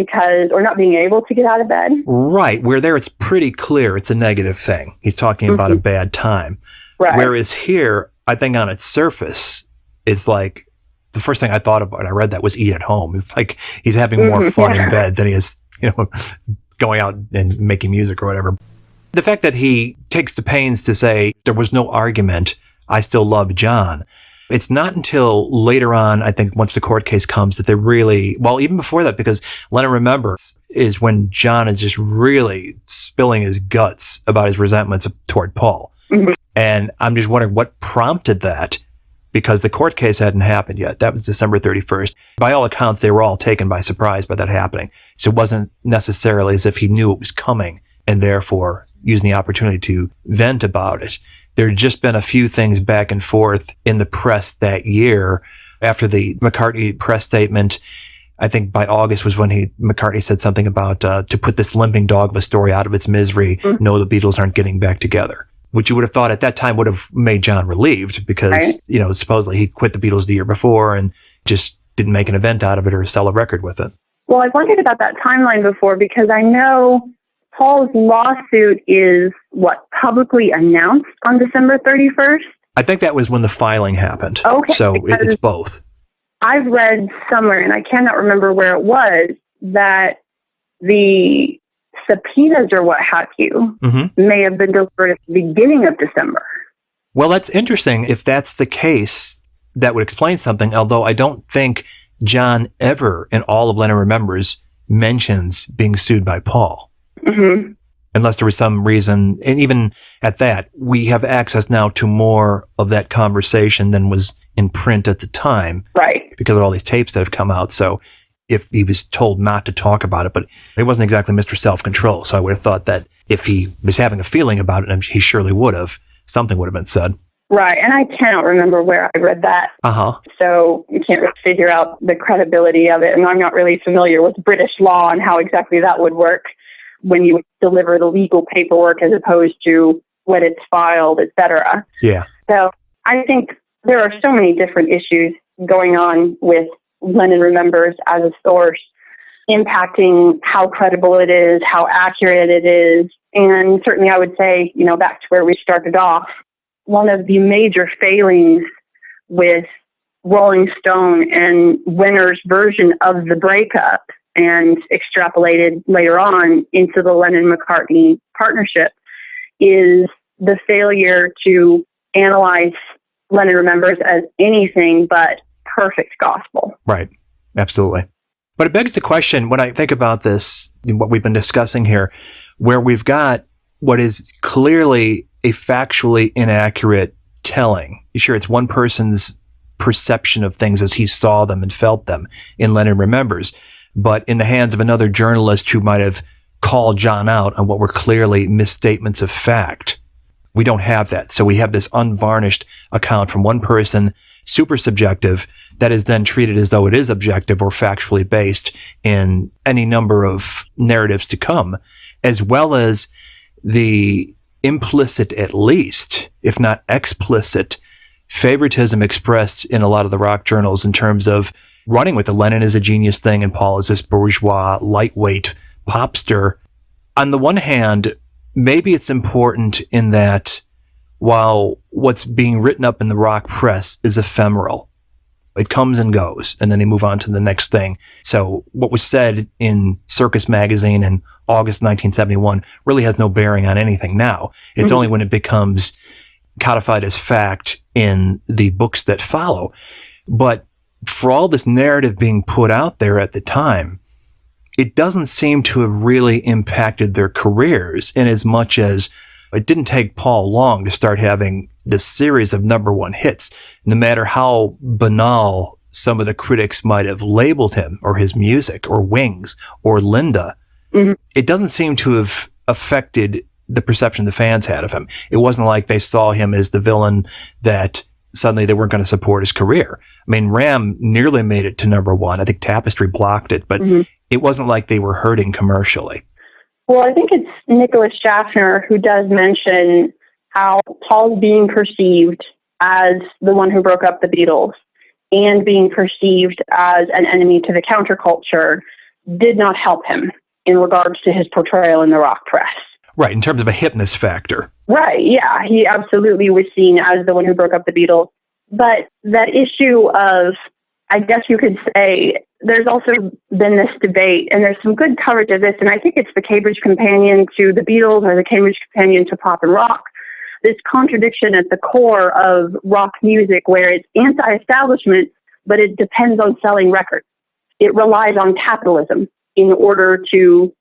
or not being able to get out of bed. Right. Where there it's pretty clear it's a negative thing. He's talking about a bad time. Right. Whereas here, I think on its surface, it's like the first thing I thought about when I read that was eat at home. It's like he's having more fun in bed than he is, going out and making music or whatever. The fact that he takes the pains to say there was no argument, I still love John. It's not until later on, I think, once the court case comes that they really, well, even before that, because Lennon Remembers is when John is just really spilling his guts about his resentments toward Paul. And I'm just wondering what prompted that, because the court case hadn't happened yet. That was December 31st. By all accounts, they were all taken by surprise by that happening. So it wasn't necessarily as if he knew it was coming and therefore using the opportunity to vent about it. There had just been a few things back and forth in the press that year after the McCartney press statement. I think by August was when McCartney said something about to put this limping dog of a story out of its misery. No, the Beatles aren't getting back together. Which you would have thought at that time would have made John relieved because, supposedly he quit the Beatles the year before and just didn't make an event out of it or sell a record with it. Well, I wondered about that timeline before because I know Paul's lawsuit is publicly announced on December 31st? I think that was when the filing happened. Okay. So it's both. I've read somewhere, and I cannot remember where it was, that the subpoenas or what have you may have been delivered at the beginning of December. Well, that's interesting. If that's the case, that would explain something, although I don't think John ever in all of Lennon Remembers mentions being sued by Paul. Unless there was some reason, and even at that, we have access now to more of that conversation than was in print at the time. Right. Because of all these tapes that have come out. So if he was told not to talk about it, but he wasn't exactly Mr. Self-Control. So I would have thought that if he was having a feeling about it, he surely would have, something would have been said. Right. And I cannot remember where I read that. So you can't really figure out the credibility of it. And I'm not really familiar with British law and how exactly that would work when you deliver the legal paperwork as opposed to when it's filed, et cetera. Yeah. So I think there are so many different issues going on with Lennon Remembers as a source, impacting how credible it is, how accurate it is. And certainly I would say, back to where we started off, one of the major failings with Rolling Stone and Wenner's version of the breakup and extrapolated later on into the Lennon-McCartney partnership is the failure to analyze Lennon Remembers as anything but perfect gospel. Right. Absolutely. But it begs the question, when I think about this, what we've been discussing here, where we've got what is clearly a factually inaccurate telling. Sure, it's one person's perception of things as he saw them and felt them in Lennon Remembers, but in the hands of another journalist who might have called John out on what were clearly misstatements of fact. We don't have that. So we have this unvarnished account from one person, super subjective, that is then treated as though it is objective or factually based in any number of narratives to come, as well as the implicit, at least, if not explicit, favoritism expressed in a lot of the rock journals in terms of running with the Lennon is a genius thing and Paul is this bourgeois, lightweight popster. On the one hand, maybe it's important in that while what's being written up in the rock press is ephemeral, it comes and goes, and then they move on to the next thing. So what was said in Circus magazine in August 1971 really has no bearing on anything now. It's only when it becomes codified as fact in the books that follow. But for all this narrative being put out there at the time, it doesn't seem to have really impacted their careers in as much as it didn't take Paul long to start having this series of number one hits, no matter how banal some of the critics might have labeled him or his music or Wings or Linda. It doesn't seem to have affected the perception the fans had of him. It wasn't like they saw him as the villain that suddenly they weren't going to support his career. I mean, Ram nearly made it to number one. I think Tapestry blocked it, but it wasn't like they were hurting commercially. Well, I think it's Nicholas Schaffner who does mention how Paul's being perceived as the one who broke up the Beatles and being perceived as an enemy to the counterculture did not help him in regards to his portrayal in the rock press. Right, in terms of a hipness factor. Right, yeah. He absolutely was seen as the one who broke up the Beatles. But that issue of, I guess you could say, there's also been this debate, and there's some good coverage of this, and I think it's the Cambridge Companion to the Beatles or the Cambridge Companion to pop and rock, this contradiction at the core of rock music where it's anti-establishment, but it depends on selling records. It relies on capitalism in order to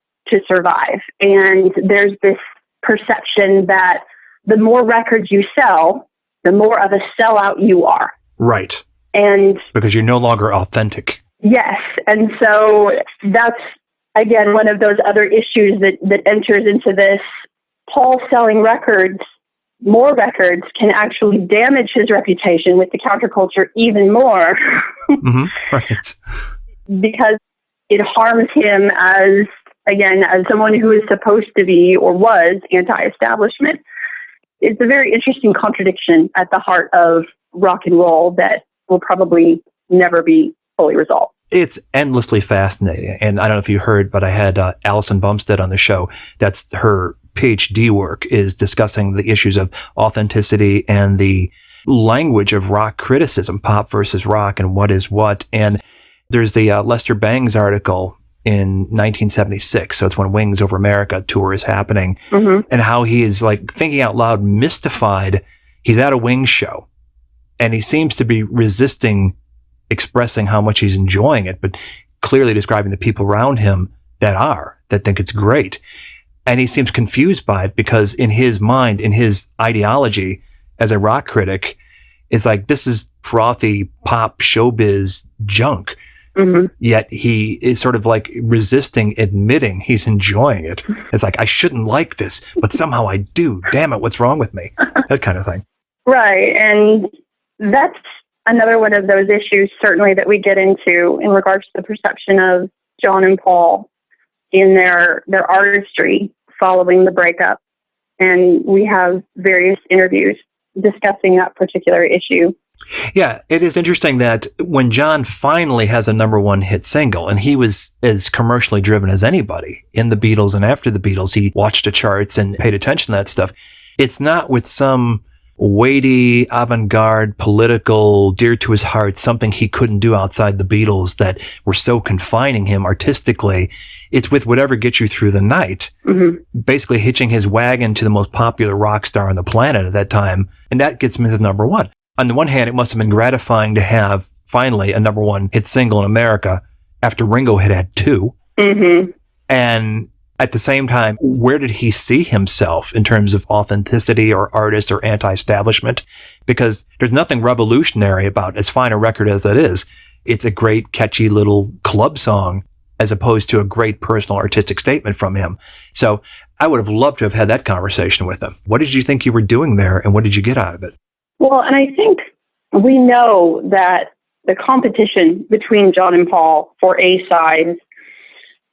survive. And there's this perception that the more records you sell, the more of a sellout you are. Right. And because you're no longer authentic. Yes. And so that's, again, one of those other issues that enters into this. Paul selling records, more records, can actually damage his reputation with the counterculture even more. Right. Because it harms him as someone who is supposed to be or was anti-establishment. It's a very interesting contradiction at the heart of rock and roll that will probably never be fully resolved. It's endlessly fascinating. And I don't know if you heard, but I had Alison Bumstead on the show. That's her PhD work, is discussing the issues of authenticity and the language of rock criticism, pop versus rock, and what is what. And there's the Lester Bangs article in 1976. So it's when Wings Over America tour is happening, and how he is like thinking out loud, mystified. He's at a Wings show and he seems to be resisting expressing how much he's enjoying it, but clearly describing the people around him that think it's great. And he seems confused by it because in his mind, in his ideology as a rock critic, it's like, this is frothy pop showbiz junk. Yet he is sort of like resisting admitting he's enjoying it. It's like, I shouldn't like this, but somehow I do. Damn it, what's wrong with me? That kind of thing. Right. And that's another one of those issues, certainly, that we get into in regards to the perception of John and Paul in their artistry following the breakup. And we have various interviews discussing that particular issue. Yeah, it is interesting that when John finally has a number one hit single, and he was as commercially driven as anybody in the Beatles and after the Beatles, he watched the charts and paid attention to that stuff. It's not with some weighty, avant-garde, political, dear to his heart, something he couldn't do outside the Beatles that were so confining him artistically. It's with whatever gets you through the night, basically hitching his wagon to the most popular rock star on the planet at that time, and that gets him his number one. On the one hand, it must have been gratifying to have finally a number one hit single in America, after Ringo had had 2. Mm-hmm. And at the same time, where did he see himself in terms of authenticity or artist or anti-establishment? Because there's nothing revolutionary about as fine a record as that is. It's a great, catchy little club song as opposed to a great personal artistic statement from him. So I would have loved to have had that conversation with him. What did you think you were doing there, and what did you get out of it? Well, and I think we know that the competition between John and Paul for A-sides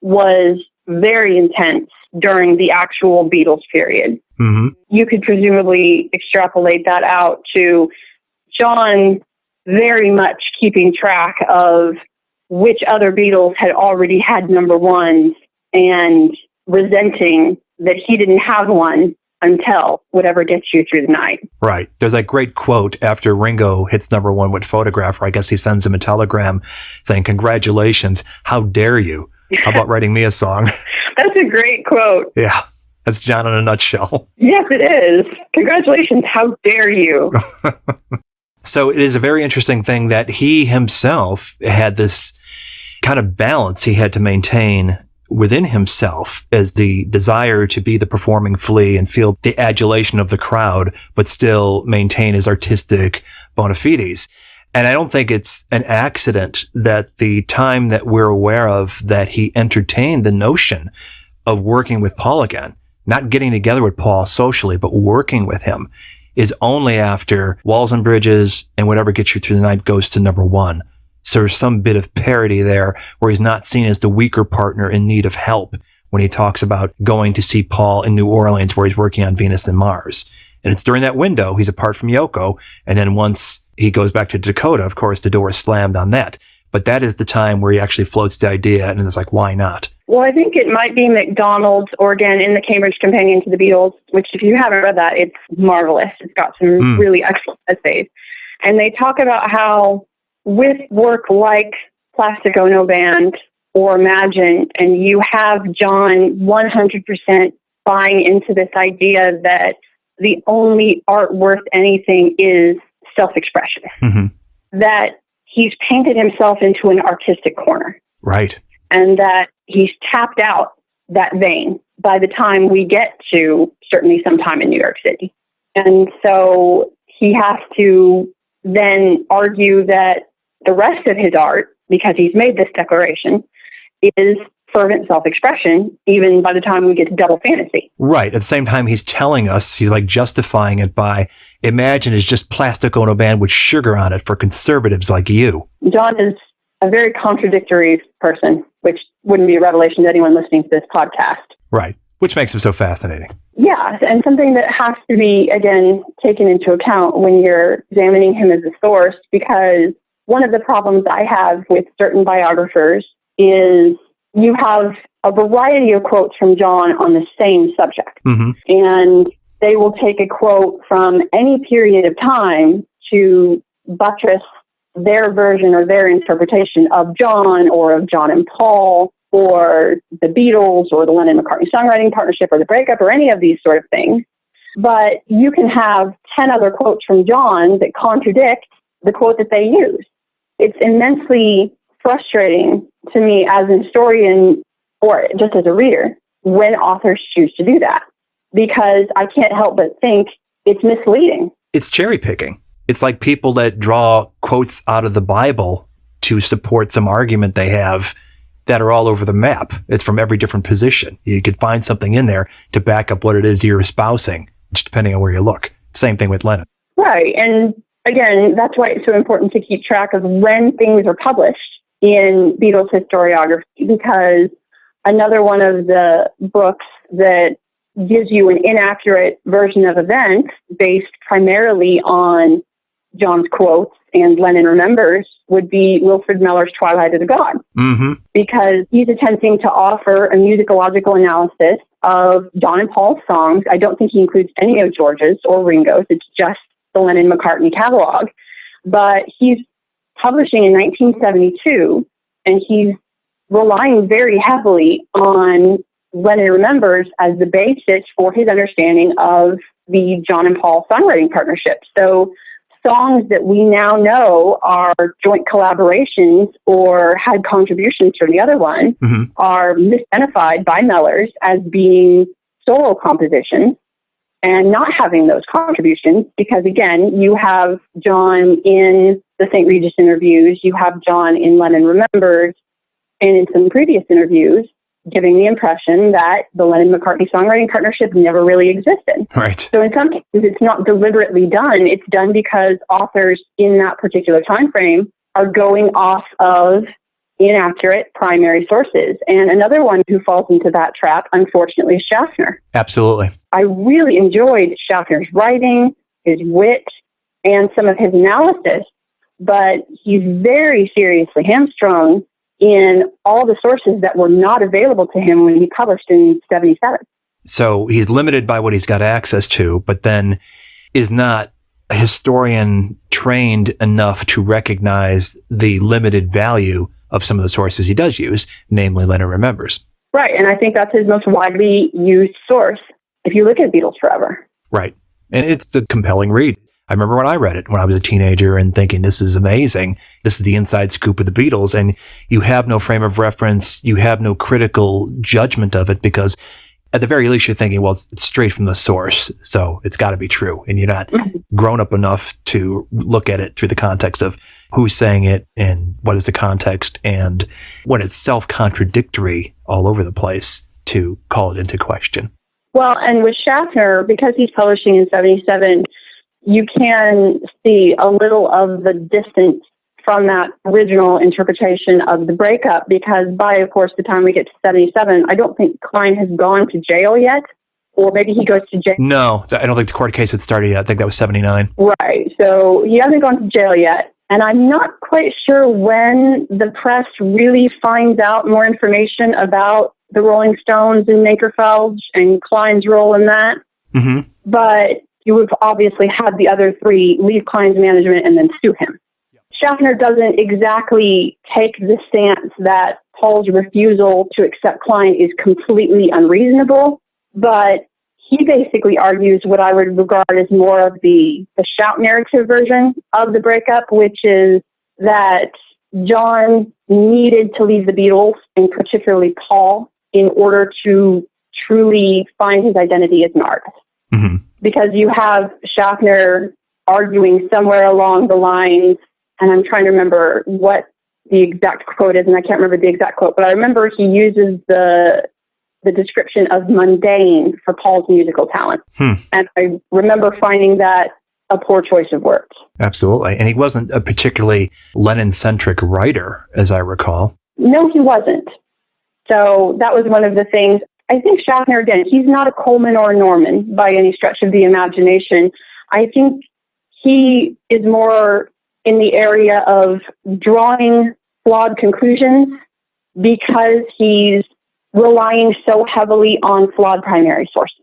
was very intense during the actual Beatles period. Mm-hmm. You could presumably extrapolate that out to John very much keeping track of which other Beatles had already had number ones and resenting that he didn't have one until Whatever Gets You Through the Night. Right. There's that great quote after Ringo hits number one with Photograph, where I guess he sends him a telegram saying, "Congratulations, how dare you? How about writing me a song?" That's a great quote. Yeah, that's John in a nutshell. Yes, it is. Congratulations, how dare you? So it is a very interesting thing that he himself had this kind of balance he had to maintain within himself as the desire to be the performing flea and feel the adulation of the crowd, but still maintain his artistic bona fides. And I don't think it's an accident that the time that we're aware of that he entertained the notion of working with Paul again, not getting together with Paul socially, but working with him, is only after Walls and Bridges and Whatever Gets You Through the Night goes to number one. So there's some bit of parody there where he's not seen as the weaker partner in need of help when he talks about going to see Paul in New Orleans where he's working on Venus and Mars. And it's during that window he's apart from Yoko. And then once he goes back to Dakota, of course, the door is slammed on that. But that is the time where he actually floats the idea and it's like, why not? Well, I think it might be MacDonald's, or again, in the Cambridge Companion to the Beatles, which if you haven't read that, it's marvelous. It's got some really excellent essays. And they talk about how with work like Plastic Ono Band or Imagine, and you have John 100% buying into this idea that the only art worth anything is self-expression, that he's painted himself into an artistic corner. Right. And that he's tapped out that vein by the time we get to certainly sometime in New York City. And so he has to then argue that the rest of his art, because he's made this declaration, is fervent self-expression, even by the time we get to Double Fantasy. Right. At the same time, he's telling us, he's like justifying it by, Imagine is just Plastic Ono Band with sugar on it for conservatives like you. John is a very contradictory person, which wouldn't be a revelation to anyone listening to this podcast. Right. Which makes him so fascinating. Yeah, and something that has to be, again, taken into account when you're examining him as a source, because one of the problems I have with certain biographers is you have a variety of quotes from John on the same subject. And they will take a quote from any period of time to buttress their version or their interpretation of John or of John and Paul or the Beatles or the Lennon-McCartney songwriting partnership or the breakup or any of these sort of things. But you can have 10 other quotes from John that contradict the quote that they use. It's immensely frustrating to me as an historian or just as a reader when authors choose to do that, because I can't help but think it's misleading. It's cherry picking. It's like people that draw quotes out of the Bible to support some argument they have that are all over the map. It's from every different position. You could find something in there to back up what it is you're espousing, just depending on where you look. Same thing with Lennon. Right. And again, that's why it's so important to keep track of when things are published in Beatles historiography, because another one of the books that gives you an inaccurate version of events based primarily on John's quotes and Lennon remembers would be Wilfred Miller's Twilight of the God, because he's attempting to offer a musicological analysis of John and Paul's songs. I don't think he includes any of George's or Ringo's. It's just the Lennon-McCartney catalog. But he's publishing in 1972, and he's relying very heavily on Lennon Remembers as the basis for his understanding of the John and Paul songwriting partnership. So songs that we now know are joint collaborations or had contributions from the other one are misidentified by Mellors as being solo compositions and not having those contributions because, again, you have John in the St. Regis interviews, you have John in Lennon Remembers, and in some previous interviews, giving the impression that the Lennon-McCartney songwriting partnership never really existed. Right. So in some cases, it's not deliberately done. It's done because authors in that particular time frame are going off of inaccurate primary sources. And another one who falls into that trap, unfortunately, is Schaffner. Absolutely. I really enjoyed Schaffner's writing, his wit, and some of his analysis, but he's very seriously hamstrung in all the sources that were not available to him when he published in 77. So he's limited by what he's got access to, but then is not a historian trained enough to recognize the limited value of some of the sources he does use, namely Lennon Remembers. Right, and I think that's his most widely used source if you look at Beatles Forever. Right, and it's a compelling read. I remember when I read it when I was a teenager and thinking, this is amazing. This is the inside scoop of the Beatles. And you have no frame of reference. You have no critical judgment of it because at the very least you're thinking, well, it's straight from the source. So it's got to be true. And you're not grown up enough to look at it through the context of who's saying it and what is the context and when it's self-contradictory all over the place to call it into question. Well, and with Schaffner, because he's publishing in 77, you can see a little of the distance from that original interpretation of the breakup because by, of course, the time we get to 77, I don't think Klein has gone to jail yet, or maybe he goes to jail. No, I don't think the court case had started yet. I think that was 79. Right. So he hasn't gone to jail yet. And I'm not quite sure when the press really finds out more information about the Rolling Stones and Nakerfelds and Klein's role in that. Mm-hmm. But you would obviously have the other three leave Klein's management and then sue him. Yep. Schaffner doesn't exactly take the stance that Paul's refusal to accept Klein is completely unreasonable, but he basically argues what I would regard as more of the shout narrative version of the breakup, which is that John needed to leave the Beatles, and particularly Paul, in order to truly find his identity as an artist. Mm-hmm. Because you have Schaffner arguing somewhere along the lines, and I'm trying to remember what the exact quote is, and I can't remember the exact quote, but I remember he uses the description of mundane for Paul's musical talent. And I remember finding that a poor choice of words. Absolutely. And he wasn't a particularly Lennon-centric writer, as I recall. No, he wasn't. So that was one of the things. I think Schaffner, again, he's not a Coleman or a Norman by any stretch of the imagination. I think he is more in the area of drawing flawed conclusions because he's relying so heavily on flawed primary sources.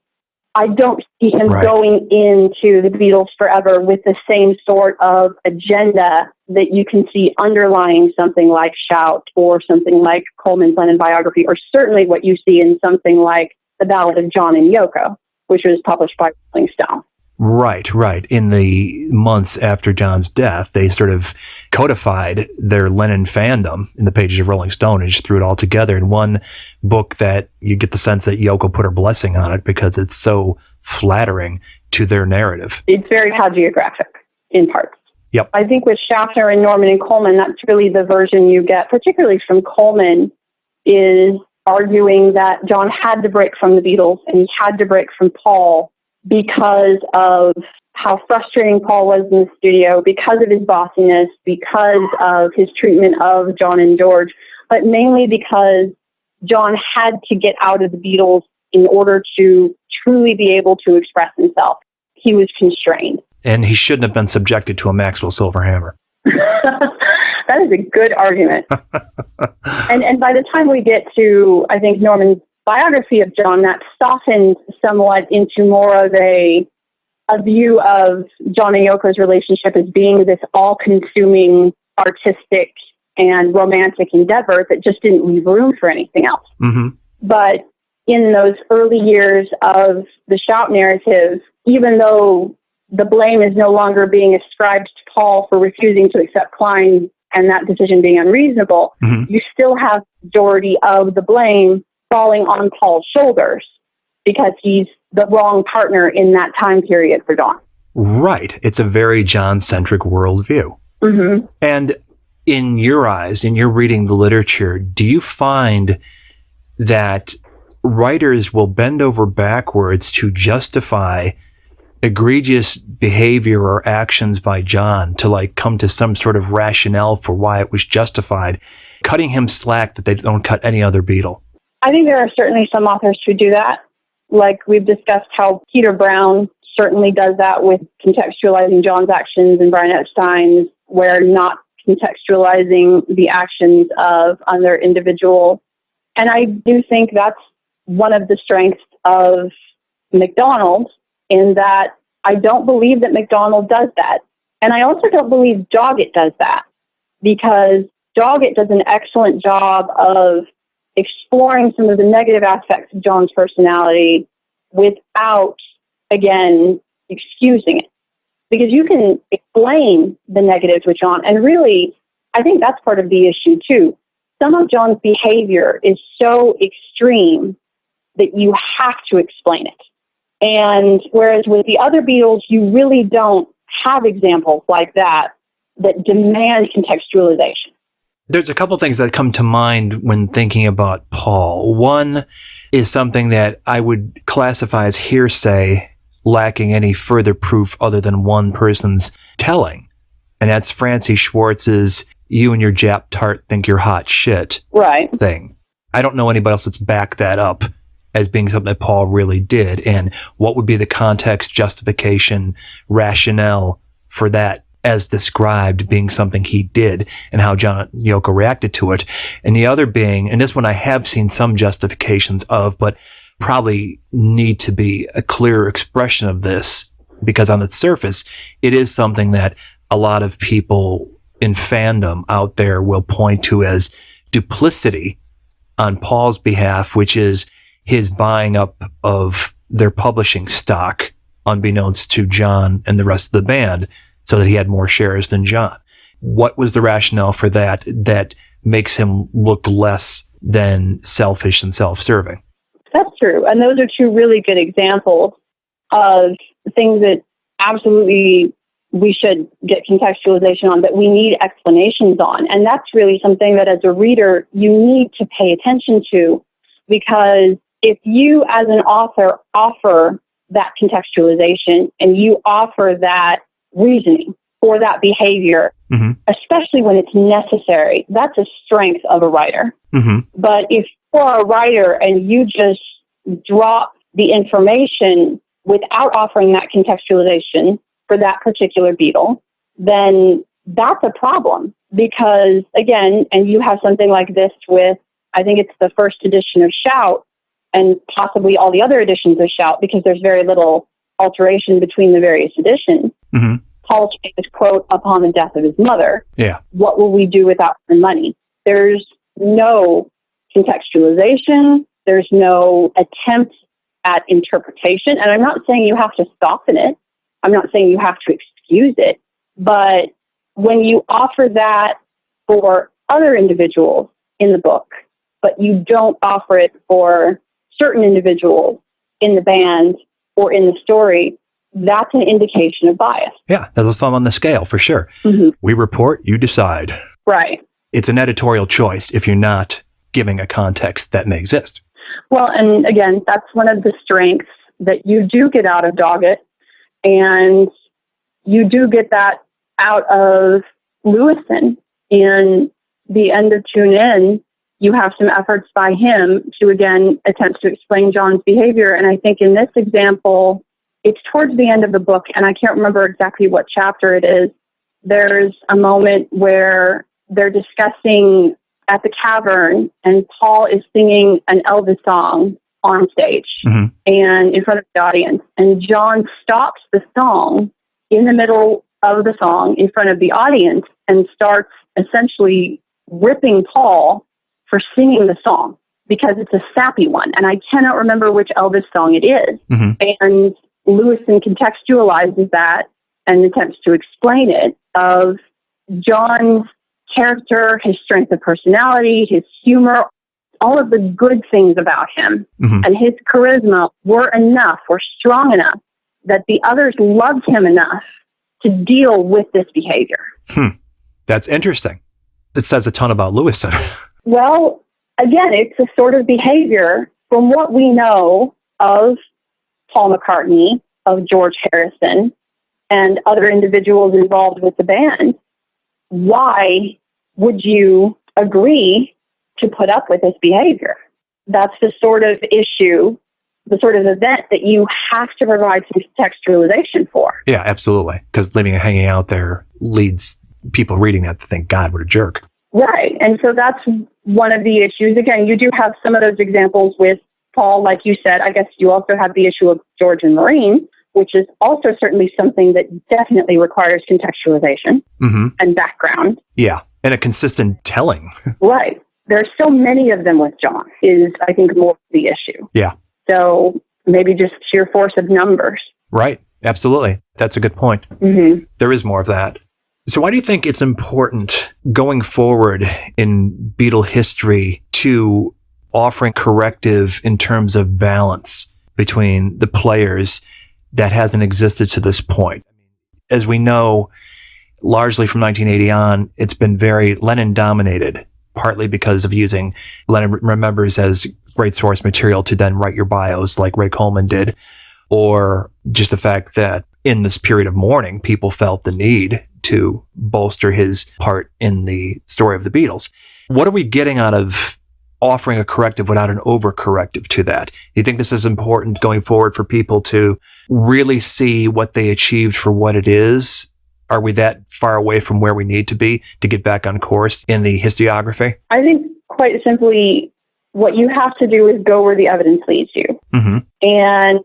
I don't see him going into the Beatles Forever with the same sort of agenda that you can see underlying something like Shout or something like Coleman's Lennon biography, or certainly what you see in something like The Ballad of John and Yoko, which was published by Rolling Stone. Right. In the months after John's death, they sort of codified their Lennon fandom in the pages of Rolling Stone and just threw it all together in one book that you get the sense that Yoko put her blessing on it because it's so flattering to their narrative. It's very hagiographic in parts. Yep. I think with Schaffner and Norman and Coleman, that's really the version you get, particularly from Coleman, is arguing that John had to break from the Beatles and he had to break from Paul because of how frustrating Paul was in the studio, because of his bossiness, because of his treatment of John and George, but mainly because John had to get out of the Beatles in order to truly be able to express himself. He was constrained. And he shouldn't have been subjected to a Maxwell silver hammer. That is a good argument. and by the time we get to, I think, Norman's biography of John, that softened somewhat into more of a view of John and Yoko's relationship as being this all-consuming artistic and romantic endeavor that just didn't leave room for anything else. Mm-hmm. But in those early years of the Shout narrative, even though the blame is no longer being ascribed to Paul for refusing to accept Klein and that decision being unreasonable, you still have the majority of the blame falling on Paul's shoulders because he's the wrong partner in that time period for John. Right. It's a very John-centric worldview. And in your eyes, in your reading the literature, do you find that writers will bend over backwards to justify egregious behavior or actions by John to like come to some sort of rationale for why it was justified, cutting him slack that they don't cut any other Beatle? I think there are certainly some authors who do that. Like we've discussed how Peter Brown certainly does that with contextualizing John's actions and Brian Epstein's, where not contextualizing the actions of other individuals. And I do think that's one of the strengths of MacDonald, in that I don't believe that MacDonald does that. And I also don't believe Doggett does that, because Doggett does an excellent job of exploring some of the negative aspects of John's personality without, again, excusing it. Because you can explain the negatives with John, and really, I think that's part of the issue too. Some of John's behavior is so extreme that you have to explain it. And whereas with the other Beatles, you really don't have examples like that demand contextualization. There's a couple things that come to mind when thinking about Paul. One is something that I would classify as hearsay, lacking any further proof other than one person's telling. And that's Francie Schwartz's "you and your Jap tart think you're hot shit" thing. I don't know anybody else that's backed that up as being something that Paul really did. And what would be the context, justification, rationale for that as described being something he did, and how John and Yoko reacted to it. And the other being, and this one I have seen some justifications of, but probably need to be a clearer expression of this, because on the surface, it is something that a lot of people in fandom out there will point to as duplicity on Paul's behalf, which is his buying up of their publishing stock, unbeknownst to John and the rest of the band, so that he had more shares than John. What was the rationale for that makes him look less than selfish and self-serving? That's true. And those are two really good examples of things that absolutely we should get contextualization on, that we need explanations on. And that's really something that as a reader, you need to pay attention to, because if you as an author offer that contextualization and you offer that reasoning for that behavior, especially when it's necessary, that's a strength of a writer. But if you're a writer and you just drop the information without offering that contextualization for that particular Beatle, then that's a problem. Because again, and you have something like this with, I think it's the first edition of Shout, and possibly all the other editions of Shout, because there's very little alteration between the various editions. Paul's famous quote, "Upon the death of his mother, what will we do without her money?" There's no contextualization. There's no attempt at interpretation. And I'm not saying you have to soften it. I'm not saying you have to excuse it. But when you offer that for other individuals in the book, but you don't offer it for certain individuals in the band or in the story, that's an indication of bias. Yeah, that's a thumb on the scale for sure. We report, you decide. Right. It's an editorial choice if you're not giving a context that may exist. Well, and again, that's one of the strengths that you do get out of Doggett, and you do get that out of Lewisohn. In the end of Tune In, you have some efforts by him to, again, attempt to explain John's behavior. And I think in this example, it's towards the end of the book, and I can't remember exactly what chapter it is. There's a moment where they're discussing at the cavern, and Paul is singing an Elvis song on stage and in front of the audience. And John stops the song in the middle of the song in front of the audience and starts essentially ripping Paul for singing the song, because it's a sappy one. And I cannot remember which Elvis song it is. And Lewisohn contextualizes that and attempts to explain it, of John's character, his strength of personality, his humor, all of the good things about him, and his charisma were strong enough that the others loved him enough to deal with this behavior. That's interesting. It says a ton about Lewisohn. Well, again, it's a sort of behavior from what we know of Paul McCartney, of George Harrison, and other individuals involved with the band. Why would you agree to put up with this behavior? That's the sort of issue, the sort of event that you have to provide some contextualization for. Yeah, absolutely. Because leaving it hanging out there leads people reading that to think, God, what a jerk. Right. And so that's one of the issues. Again, you do have some of those examples with Paul, like you said. I guess you also have the issue of George and Maureen, which is also certainly something that definitely requires contextualization and background. Yeah, and a consistent telling. Right. There's so many of them with John is, I think, more the issue. Yeah. So maybe just sheer force of numbers. Right. Absolutely. That's a good point. There is more of that. So why do you think it's important going forward in Beatle history to offering corrective in terms of balance between the players that hasn't existed to this point? As we know, largely from 1980 on, it's been very Lennon dominated, partly because of using Lennon Remembers as great source material to then write your bios like Ray Coleman did, or just the fact that in this period of mourning, people felt the need to bolster his part in the story of the Beatles. What are we getting out of offering a corrective without an overcorrective to that? Do you think this is important going forward for people to really see what they achieved for what it is? Are we that far away from where we need to be to get back on course in the historiography? I think quite simply, what you have to do is go where the evidence leads you. And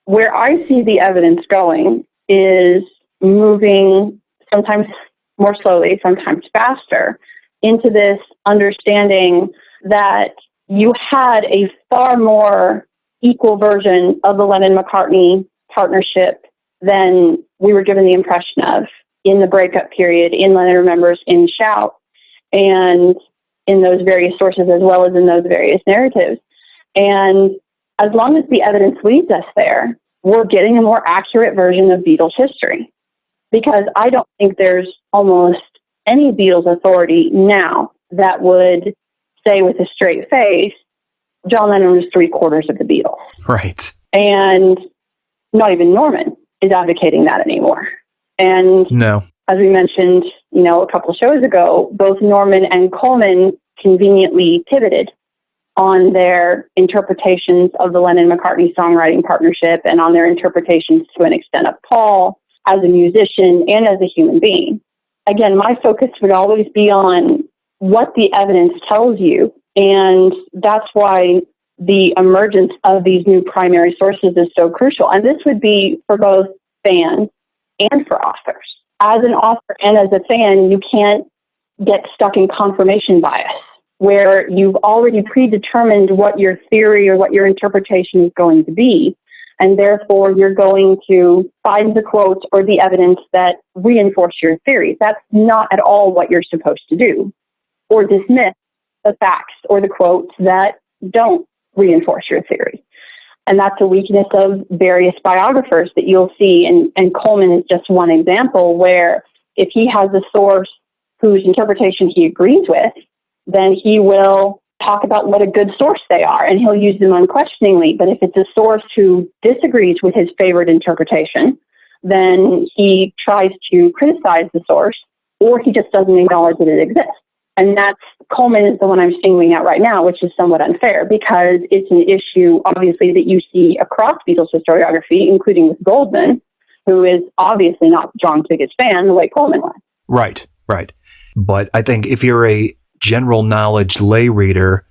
where I see the evidence going is moving sometimes more slowly, sometimes faster, into this understanding that you had a far more equal version of the Lennon-McCartney partnership than we were given the impression of in the breakup period, in Lennon Remembers, in Shout, and in those various sources as well as in those various narratives. And as long as the evidence leads us there, we're getting a more accurate version of Beatles history. Because I don't think there's almost any Beatles authority now that would say with a straight face, John Lennon was 3/4 of the Beatles. Right. And not even Norman is advocating that anymore. And no, as we mentioned, a couple of shows ago, both Norman and Coleman conveniently pivoted on their interpretations of the Lennon-McCartney songwriting partnership and on their interpretations to an extent of Paul as a musician and as a human being. Again, my focus would always be on what the evidence tells you. And that's why the emergence of these new primary sources is so crucial. And this would be for both fans and for authors. As an author and as a fan, you can't get stuck in confirmation bias, where you've already predetermined what your theory or what your interpretation is going to be. And therefore, you're going to find the quotes or the evidence that reinforce your theory. That's not at all what you're supposed to do. Or dismiss the facts or the quotes that don't reinforce your theory. And that's a weakness of various biographers that you'll see. And Coleman is just one example where if he has a source whose interpretation he agrees with, then he will talk about what a good source they are, and he'll use them unquestioningly. But if it's a source who disagrees with his favorite interpretation, then he tries to criticize the source, or he just doesn't acknowledge that it exists. And Coleman is the one I'm singling out right now, which is somewhat unfair because it's an issue, obviously, that you see across Beatles historiography, including with Goldman, who is obviously not John's biggest fan the way Coleman was. Right. But I think if you're a general knowledge lay reader,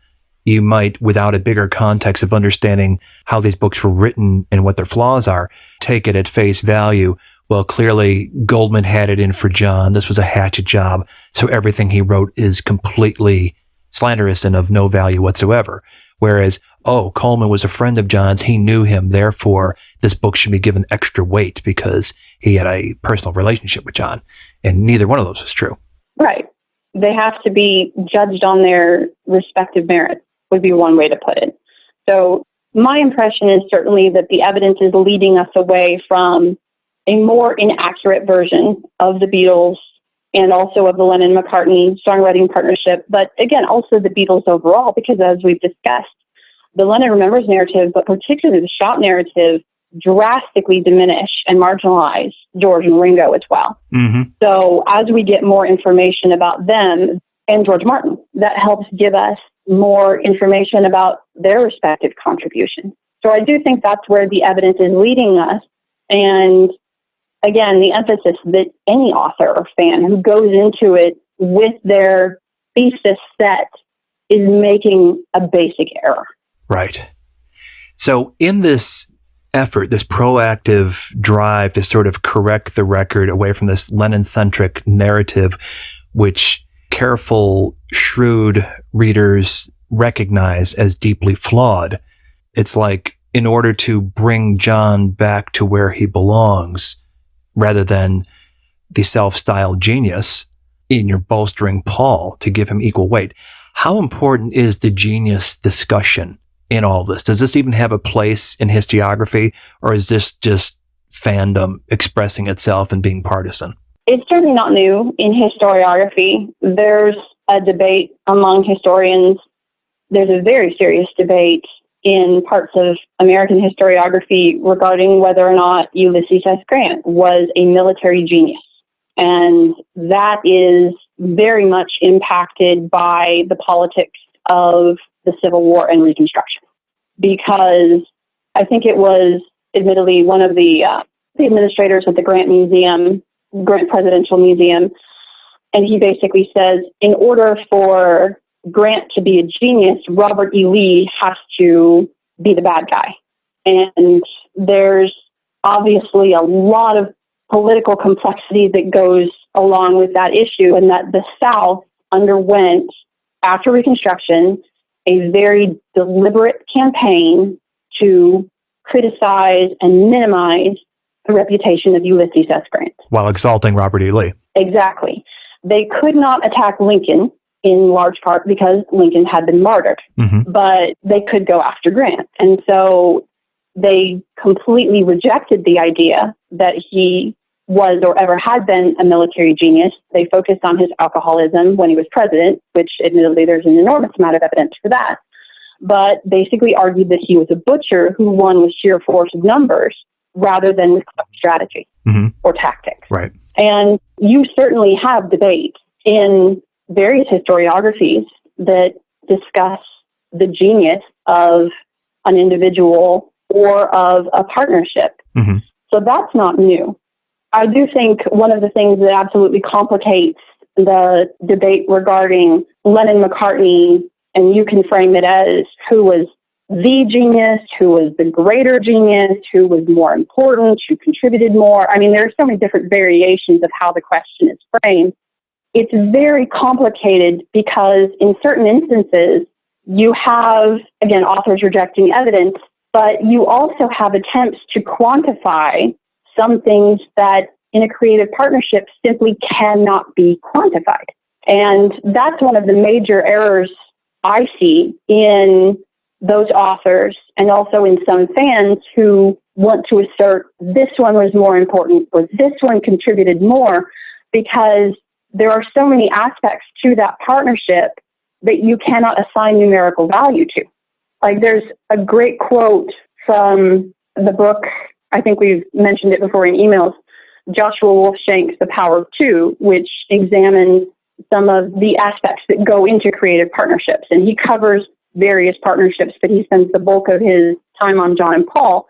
you might, without a bigger context of understanding how these books were written and what their flaws are, take it at face value. Well, clearly Goldman had it in for John. This was a hatchet job. So everything he wrote is completely slanderous and of no value whatsoever. Whereas, oh, Coleman was a friend of John's, he knew him, therefore this book should be given extra weight because he had a personal relationship with John. And neither one of those is true. Right. They have to be judged on their respective merits, would be one way to put it. So my impression is certainly that the evidence is leading us away from a more inaccurate version of the Beatles and also of the Lennon-McCartney songwriting partnership, but again, also the Beatles overall, because as we've discussed, the Lennon Remembers narrative, but particularly the shop narrative, drastically diminish and marginalize George and Ringo as well. Mm-hmm. So as we get more information about them and George Martin, that helps give us more information about their respective contributions. So I do think that's where the evidence is leading us. And again, the emphasis that any author or fan who goes into it with their thesis set is making a basic error. Right. So in this effort, this proactive drive to sort of correct the record away from this Lennon-centric narrative, which careful, shrewd readers recognize as deeply flawed, it's like in order to bring John back to where he belongs, rather than the self-styled genius, in your bolstering Paul to give him equal weight. How important is the genius discussion in all this? Does this even have a place in historiography, or is this just fandom expressing itself and being partisan? It's certainly not new in historiography. There's a debate among historians. There's a very serious debate in parts of American historiography regarding whether or not Ulysses S. Grant was a military genius. And that is very much impacted by the politics of the Civil War and Reconstruction. Because I think it was, admittedly, one of the administrators at the Grant Museum, Grant Presidential Museum, and he basically says, in order for Grant to be a genius, Robert E. Lee has to be the bad guy. And there's obviously a lot of political complexity that goes along with that issue, and that the South underwent, after Reconstruction, a very deliberate campaign to criticize and minimize the reputation of Ulysses S. Grant. While exalting Robert E. Lee. Exactly. They could not attack Lincoln, in large part because Lincoln had been martyred, but they could go after Grant. And so they completely rejected the idea that he was or ever had been a military genius. They focused on his alcoholism when he was president, which admittedly there's an enormous amount of evidence for that, but basically argued that he was a butcher who won with sheer force of numbers rather than with strategy or tactics. Right. And you certainly have debate in various historiographies that discuss the genius of an individual or of a partnership. So that's not new. I do think one of the things that absolutely complicates the debate regarding Lennon-McCartney, and you can frame it as who was the genius, who was the greater genius, who was more important, who contributed more. I mean, there are so many different variations of how the question is framed. It's very complicated because in certain instances, you have, again, authors rejecting evidence, but you also have attempts to quantify some things that in a creative partnership simply cannot be quantified. And that's one of the major errors I see in those authors and also in some fans who want to assert this one was more important or this one contributed more, because there are so many aspects to that partnership that you cannot assign numerical value to. Like there's a great quote from the book, I think we've mentioned it before in emails, Joshua Wolfshank's The Power of Two, which examines some of the aspects that go into creative partnerships. And he covers various partnerships, but he spends the bulk of his time on John and Paul.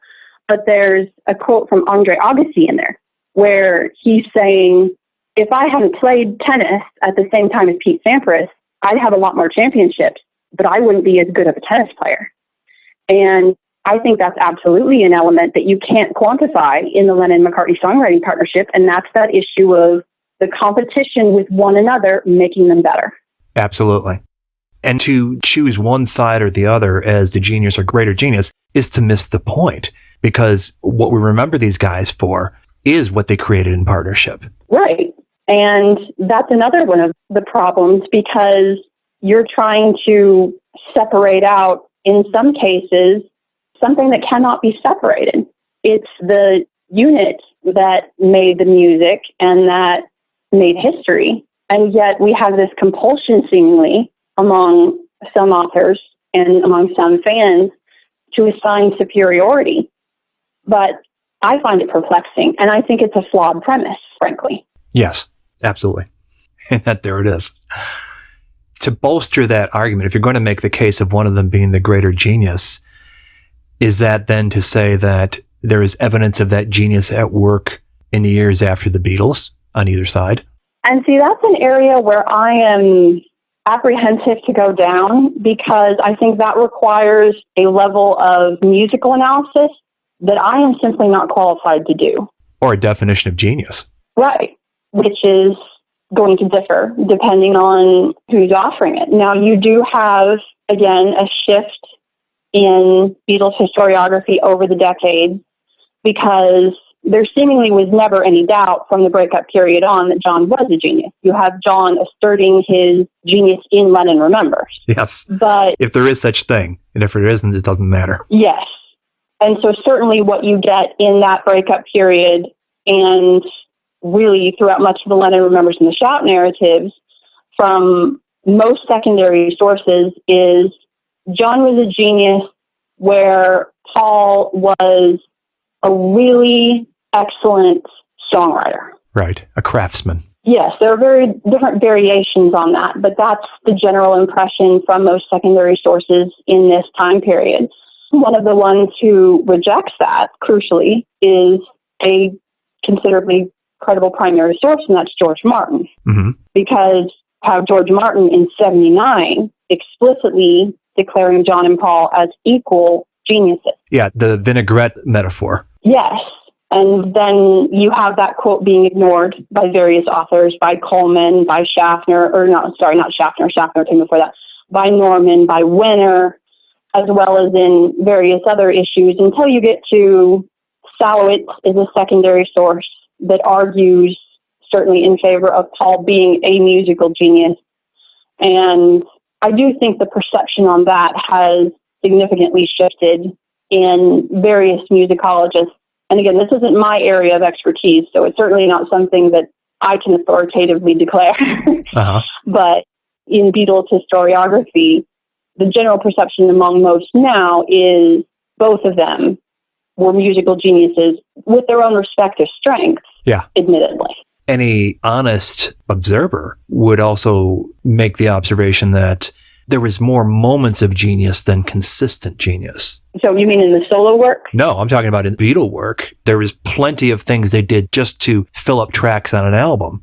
But there's a quote from Andre Agassi in there where he's saying, if I hadn't played tennis at the same time as Pete Sampras, I'd have a lot more championships, but I wouldn't be as good of a tennis player. And I think that's absolutely an element that you can't quantify in the Lennon-McCartney songwriting partnership, and that's that issue of the competition with one another making them better. Absolutely. And to choose one side or the other as the genius or greater genius is to miss the point, because what we remember these guys for is what they created in partnership. Right. And that's another one of the problems, because you're trying to separate out, in some cases, something that cannot be separated. It's the unit that made the music and that made history. And yet we have this compulsion, seemingly, among some authors and among some fans to assign superiority. But I find it perplexing, and I think it's a flawed premise, frankly. Yes, absolutely. And that there it is. To bolster that argument, if you're going to make the case of one of them being the greater genius, is that then to say that there is evidence of that genius at work in the years after the Beatles on either side? And see, that's an area where I am apprehensive to go down, because I think that requires a level of musical analysis that I am simply not qualified to do. Or a definition of genius. Right, which is going to differ depending on who's offering it. Now, you do have, again, a shift in Beatles historiography over the decades, because there seemingly was never any doubt from the breakup period on that John was a genius. You have John asserting his genius in Lennon Remembers. Yes. But if there is such thing, and if there isn't, it doesn't matter. Yes. And so certainly what you get in that breakup period, and really throughout much of the Lennon Remembers and the Shout narratives, from most secondary sources, is John was a genius where Paul was a really excellent songwriter. Right, a craftsman. Yes, there are very different variations on that, but that's the general impression from most secondary sources in this time period. One of the ones who rejects that, crucially, is a considerably credible primary source, and that's George Martin. Mm-hmm. Because how George Martin in 1979 explicitly declaring John and Paul as equal geniuses. Yeah, the vinaigrette metaphor. Yes. And then you have that quote being ignored by various authors, by Coleman, by Schaffner, not Schaffner, Schaffner came before that, by Norman, by Wenner, as well as in various other issues, until you get to Salowitz is a secondary source that argues certainly in favor of Paul being a musical genius. And I do think the perception on that has significantly shifted in various musicologists. And again, this isn't my area of expertise, so it's certainly not something that I can authoritatively declare. Uh-huh. But in Beatles historiography, the general perception among most now is both of them were musical geniuses with their own respective strengths, admittedly. Any honest observer would also make the observation that there was more moments of genius than consistent genius. So you mean in the solo work? No, I'm talking about in Beatle work. There was plenty of things they did just to fill up tracks on an album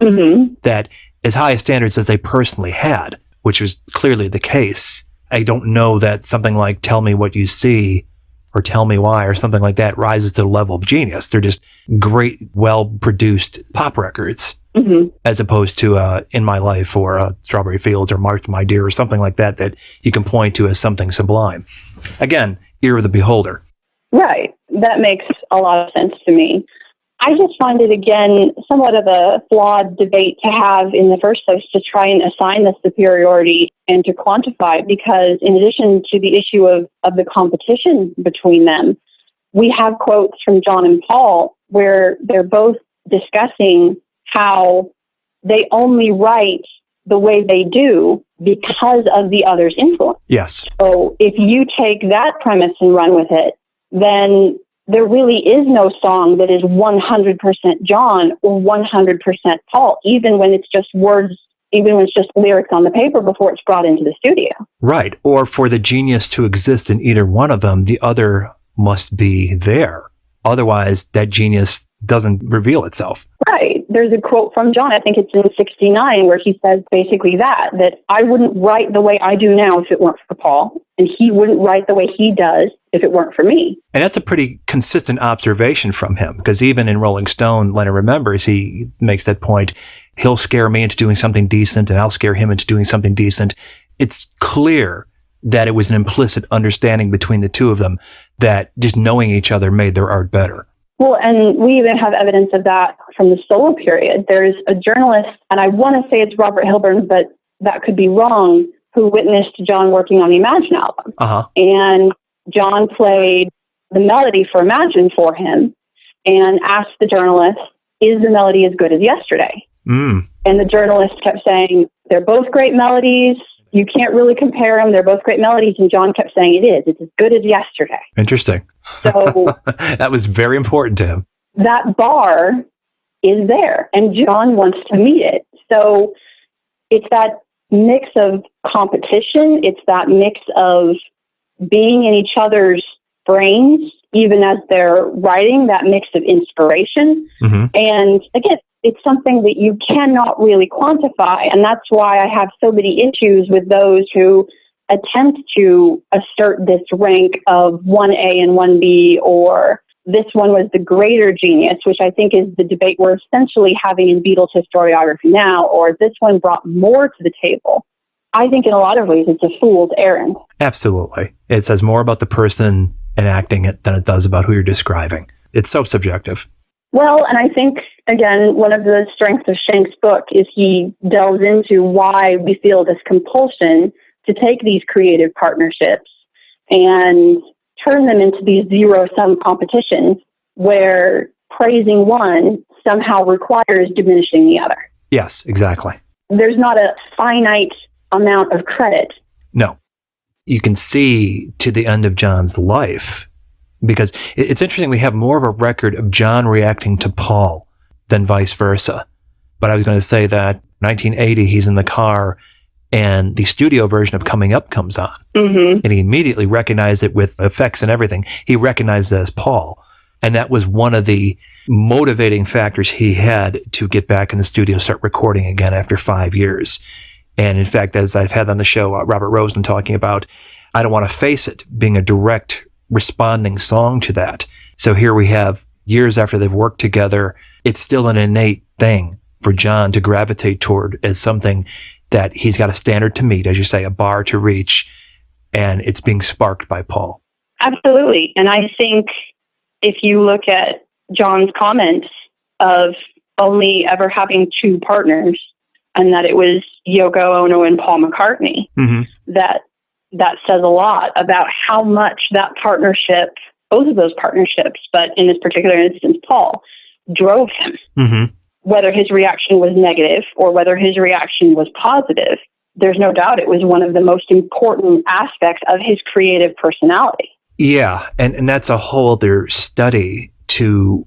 that as high a standards as they personally had, which was clearly the case. I don't know that something like Tell Me What You See or Tell Me Why or something like that rises to the level of genius. They're just great, well-produced pop records. As opposed to In My Life or Strawberry Fields or Martha My Dear or something like that that you can point to as something sublime. Again, ear of the beholder. Right. That makes a lot of sense to me. I just find it, again, somewhat of a flawed debate to have in the first place, to try and assign the superiority and to quantify it, because in addition to the issue of the competition between them, we have quotes from John and Paul where they're both discussing how they only write the way they do because of the other's influence. Yes. So if you take that premise and run with it, then there really is no song that is 100% John or 100% Paul, even when it's just words, even when it's just lyrics on the paper before it's brought into the studio. Right. Or for the genius to exist in either one of them, the other must be there. Otherwise, that genius doesn't reveal itself. Right. There's a quote from John, I think it's in 1969, where he says basically that I wouldn't write the way I do now if it weren't for Paul, and he wouldn't write the way he does if it weren't for me. And that's a pretty consistent observation from him, because even in Rolling Stone, Lennon Remembers, he makes that point. He'll scare me into doing something decent, and I'll scare him into doing something decent. it's clear that it was an implicit understanding between the two of them that just knowing each other made their art better. Well, and we even have evidence of that from the solo period. There's a journalist, and I want to say it's Robert Hilburn, but that could be wrong, who witnessed John working on the Imagine album. And John played the melody for Imagine for him and asked the journalist, is the melody as good as Yesterday? And the journalist kept saying, they're both great melodies. You can't really compare them. They're both great melodies. And John kept saying, it is. It's as good as Yesterday. Interesting. So that was very important to him. That bar is there, and John wants to meet it. So it's that mix of competition. It's that mix of being in each other's brains, even as they're writing, that mix of inspiration. And again, it's something that you cannot really quantify. And that's why I have so many issues with those who attempt to assert this rank of 1A and 1B, or this one was the greater genius, which I think is the debate we're essentially having in Beatles historiography now, or this one brought more to the table. I think in a lot of ways it's a fool's errand. Absolutely. It says more about the person enacting it than it does about who you're describing. It's so subjective. Well, and I think, again, one of the strengths of Schenk's book is he delves into why we feel this compulsion to take these creative partnerships and turn them into these zero-sum competitions where praising one somehow requires diminishing the other. Yes, exactly. There's not a finite amount of credit. No. You can see to the end of John's life, because it's interesting, we have more of a record of John reacting to Paul than vice versa. But I was going to say that 1980, he's in the car and the studio version of Coming Up comes on. And he immediately recognized it with effects and everything. He recognized it as Paul. And that was one of the motivating factors he had to get back in the studio and start recording again after 5 years. And in fact, as I've had on the show, Robert Rosen talking about, I Don't Want to Face It being a direct responding song to that. So here we have years after they've worked together, it's still an innate thing for John to gravitate toward as something that he's got a standard to meet, as you say, a bar to reach, and it's being sparked by Paul. Absolutely. And I think if you look at John's comments of only ever having two partners, and that it was Yoko Ono and Paul McCartney, that says a lot about how much that partnership, both of those partnerships, but in this particular instance, Paul, drove him. Whether his reaction was negative or whether his reaction was positive, there's no doubt it was one of the most important aspects of his creative personality. Yeah, and that's a whole other study to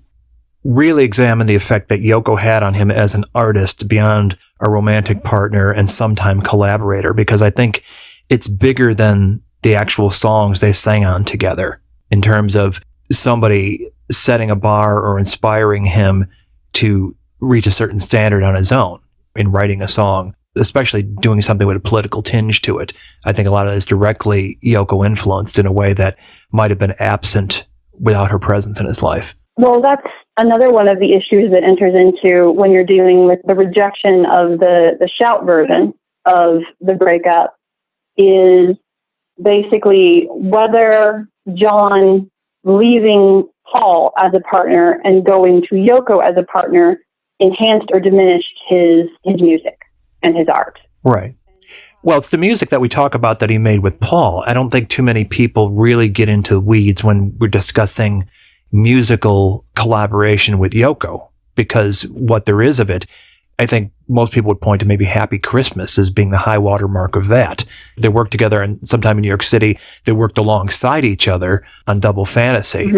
really examine the effect that Yoko had on him as an artist beyond a romantic partner and sometime collaborator, because I think it's bigger than the actual songs they sang on together in terms of somebody setting a bar or inspiring him to reach a certain standard on his own in writing a song, especially doing something with a political tinge to it. I think a lot of that is directly Yoko influenced in a way that might have been absent without her presence in his life. Well, that's another one of the issues that enters into when you're dealing with the rejection of the shout version of the breakup, is basically whether John leaving Paul as a partner and going to Yoko as a partner enhanced or diminished his music and his art. Right. Well, it's the music that we talk about that he made with Paul. I don't think too many people really get into the weeds when we're discussing musical collaboration with Yoko, because what there is of it, I think most people would point to maybe Happy Christmas as being the high water mark of that. They worked together, and sometime in New York City, they worked alongside each other on Double Fantasy.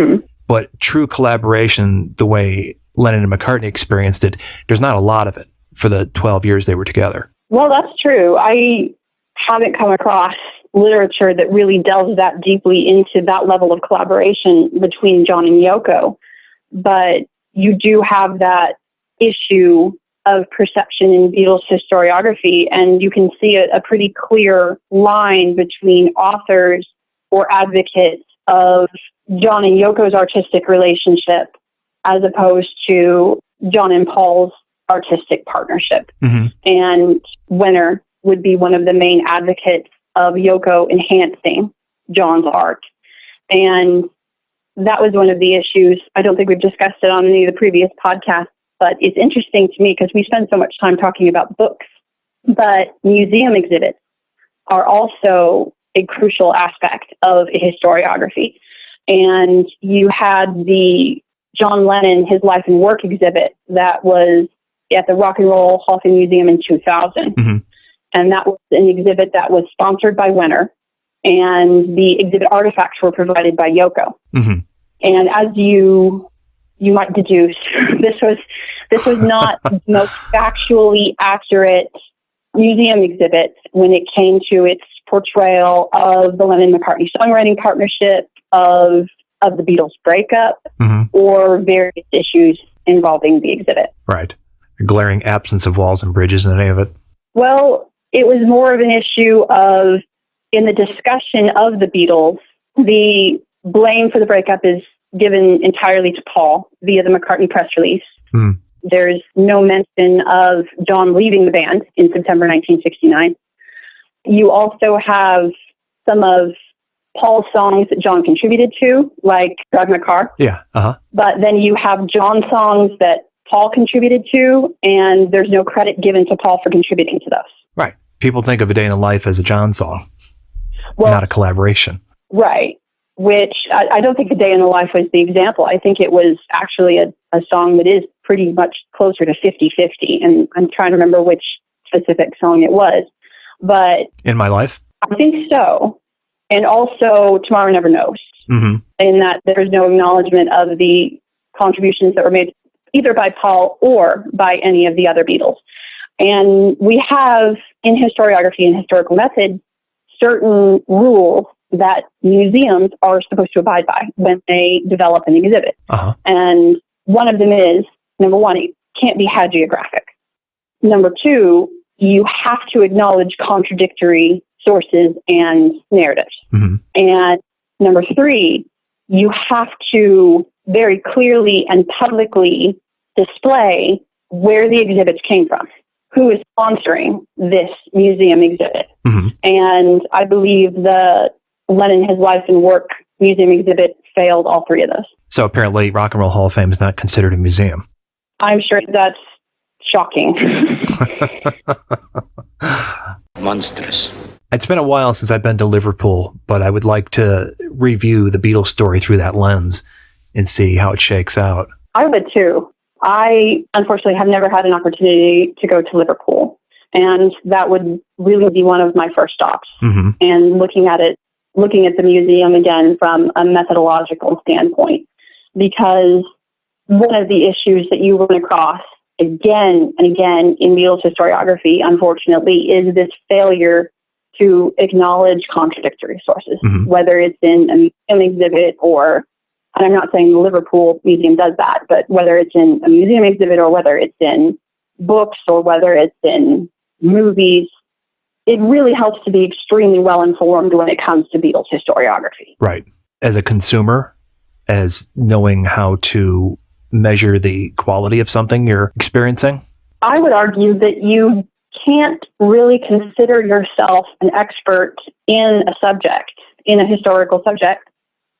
But true collaboration, the way Lennon and McCartney experienced it, there's not a lot of it for the 12 years they were together. Well, that's true. I haven't come across literature that really delves that deeply into that level of collaboration between John and Yoko. But you do have that issue of perception in Beatles historiography, and you can see a pretty clear line between authors or advocates of John and Yoko's artistic relationship as opposed to John and Paul's artistic partnership. And Winner would be one of the main advocates of Yoko enhancing John's art. And that was one of the issues. I don't think we've discussed it on any of the previous podcasts, but it's interesting to me because we spend so much time talking about books, but museum exhibits are also a crucial aspect of a historiography. And you had the John Lennon, his life and work exhibit that was at the Rock and Roll Hall of Fame Museum in 2000. Mm-hmm. And that was an exhibit that was sponsored by Winter, and the exhibit artifacts were provided by Yoko. Mm-hmm. And as you might deduce, this was not the most factually accurate museum exhibit when it came to its portrayal of the Lennon-McCartney songwriting partnership, of the Beatles' breakup, mm-hmm. or various issues involving the exhibit. Right. A glaring absence of walls and bridges in any of it. Well, it was more of an issue of, in the discussion of the Beatles, the blame for the breakup is given entirely to Paul via the McCartney press release. Mm. There's no mention of John leaving the band in September 1969. You also have some of Paul's songs that John contributed to, like Drive My Car. Yeah. Uh-huh. But then you have John songs that Paul contributed to, and there's no credit given to Paul for contributing to those. Right. People think of A Day in the Life as a John song, well, not a collaboration. Right. Which I don't think A Day in the Life was the example. I think it was actually a song that is pretty much closer to 50-50. And I'm trying to remember which specific song it was. But In My Life? I think so. And also Tomorrow Never Knows. Mm-hmm. In that there's no acknowledgement of the contributions that were made either by Paul or by any of the other Beatles. And we have, in historiography and historical method, certain rules that museums are supposed to abide by when they develop an exhibit. Uh-huh. And one of them is, number one, it can't be hagiographic. Number two, you have to acknowledge contradictory sources and narratives. Mm-hmm. And number three, you have to very clearly and publicly display where the exhibits came from, who is sponsoring this museum exhibit. Mm-hmm. And I believe the Lennon, His Life and Work museum exhibit failed all three of those. So apparently Rock and Roll Hall of Fame is not considered a museum. I'm sure that's shocking. Monstrous. It's been a while since I've been to Liverpool, but I would like to review the Beatles story through that lens and see how it shakes out. I would too. I, unfortunately, have never had an opportunity to go to Liverpool, and that would really be one of my first stops. Mm-hmm. And looking at the museum again from a methodological standpoint, because one of the issues that you run across again and again in Beatles historiography, unfortunately, is this failure to acknowledge contradictory sources, mm-hmm. whether it's in a museum exhibit or, and I'm not saying the Liverpool Museum does that, but whether it's in a museum exhibit or whether it's in books or whether it's in movies, it really helps to be extremely well informed when it comes to Beatles historiography. Right. As a consumer, as knowing how to measure the quality of something you're experiencing? I would argue that you can't really consider yourself an expert in a subject, in a historical subject,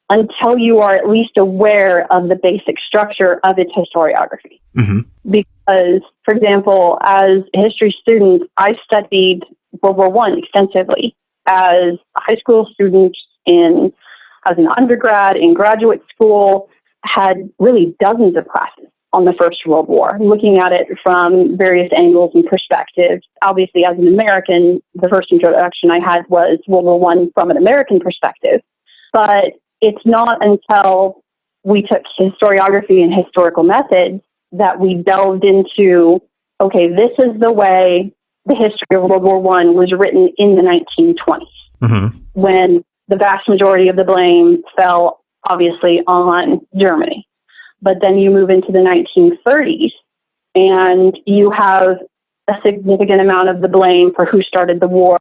until you are at least aware of the basic structure of its historiography. Mm-hmm. Because, for example, as a history student, I studied World War I extensively. As a high school student, as an undergrad, in graduate school, had really dozens of classes on the First World War, looking at it from various angles and perspectives. Obviously, as an American, the first introduction I had was World War I from an American perspective. But it's not until we took historiography and historical methods that we delved into, okay, this is the way the history of World War I was written in the 1920s, mm-hmm. when the vast majority of the blame fell, obviously, on Germany. But then you move into the 1930s, and you have a significant amount of the blame for who started the war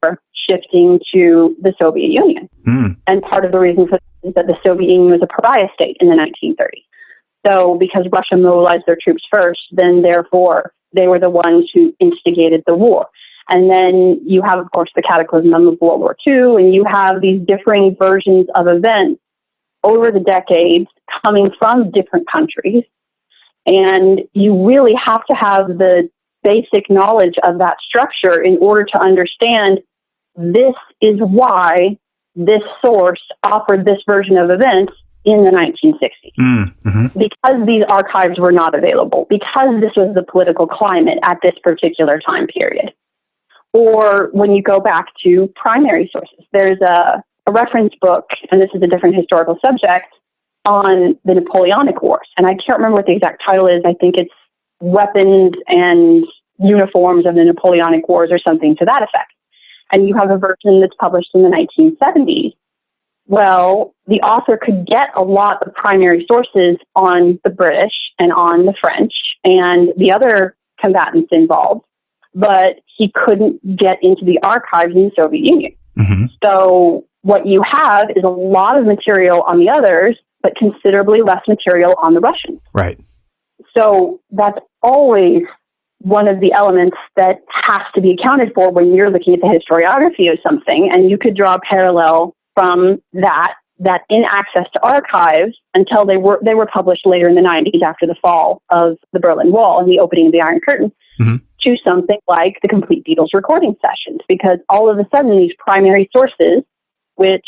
shifting to the Soviet Union. Mm. And part of the reason for that is that the Soviet Union was a pariah state in the 1930s. So because Russia mobilized their troops first, then therefore they were the ones who instigated the war. And then you have, of course, the cataclysm of World War II, and you have these differing versions of events over the decades coming from different countries. And you really have to have the basic knowledge of that structure in order to understand this is why this source offered this version of events in the 1960s. Mm-hmm. Because these archives were not available, because this was the political climate at this particular time period. Or when you go back to primary sources, there's a reference book, and this is a different historical subject, on the Napoleonic Wars. And I can't remember what the exact title is. I think it's Weapons and Uniforms of the Napoleonic Wars or something to that effect. And you have a version that's published in the 1970s. Well, the author could get a lot of primary sources on the British and on the French and the other combatants involved, but he couldn't get into the archives in the Soviet Union. Mm-hmm. So what you have is a lot of material on the others, but considerably less material on the Russians. Right. So that's always one of the elements that has to be accounted for when you're looking at the historiography of something. And you could draw a parallel from that in access to archives until they were published later in the 90s after the fall of the Berlin Wall and the opening of the Iron Curtain, mm-hmm. to something like the complete Beatles recording sessions, because all of a sudden these primary sources, which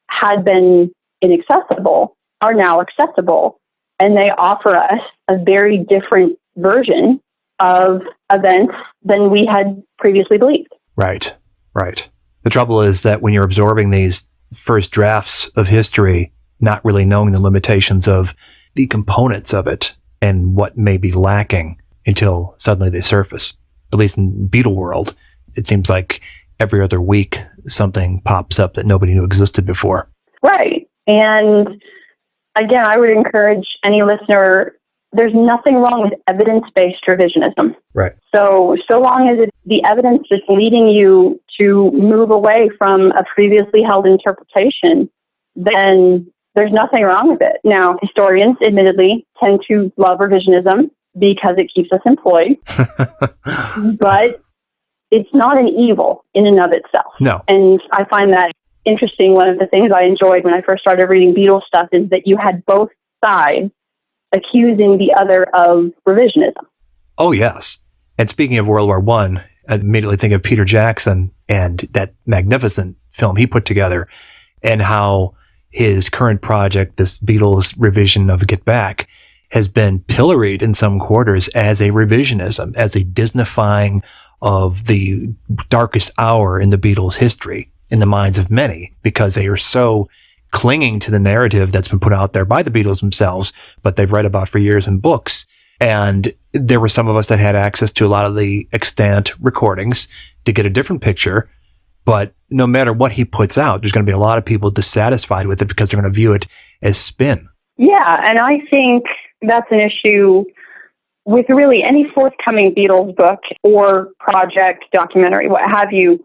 had been inaccessible, are now accessible, and they offer us a very different version of events than we had previously believed. Right. The trouble is that when you're absorbing these first drafts of history, not really knowing the limitations of the components of it and what may be lacking until suddenly they surface. At least in Beatle world, it seems like every other week something pops up that nobody knew existed before. Right. And again, I would encourage any listener, there's nothing wrong with evidence-based revisionism. Right. So long as the evidence is leading you to move away from a previously held interpretation, then there's nothing wrong with it. Now, historians, admittedly, tend to love revisionism because it keeps us employed, but it's not an evil in and of itself. No. And I find that interesting. One of the things I enjoyed when I first started reading Beatles stuff is that you had both sides accusing the other of revisionism. Oh, yes. And speaking of World War I immediately think of Peter Jackson and that magnificent film he put together, and how his current project, this Beatles revision of Get Back, has been pilloried in some quarters as a revisionism, as a Disneyfying of the darkest hour in the Beatles' history in the minds of many, because they are so clinging to the narrative that's been put out there by the Beatles themselves, but they've read about for years in books. And there were some of us that had access to a lot of the extant recordings to get a different picture. But no matter what he puts out, there's going to be a lot of people dissatisfied with it because they're going to view it as spin. Yeah, and I think that's an issue with really any forthcoming Beatles book or project, documentary, what have you.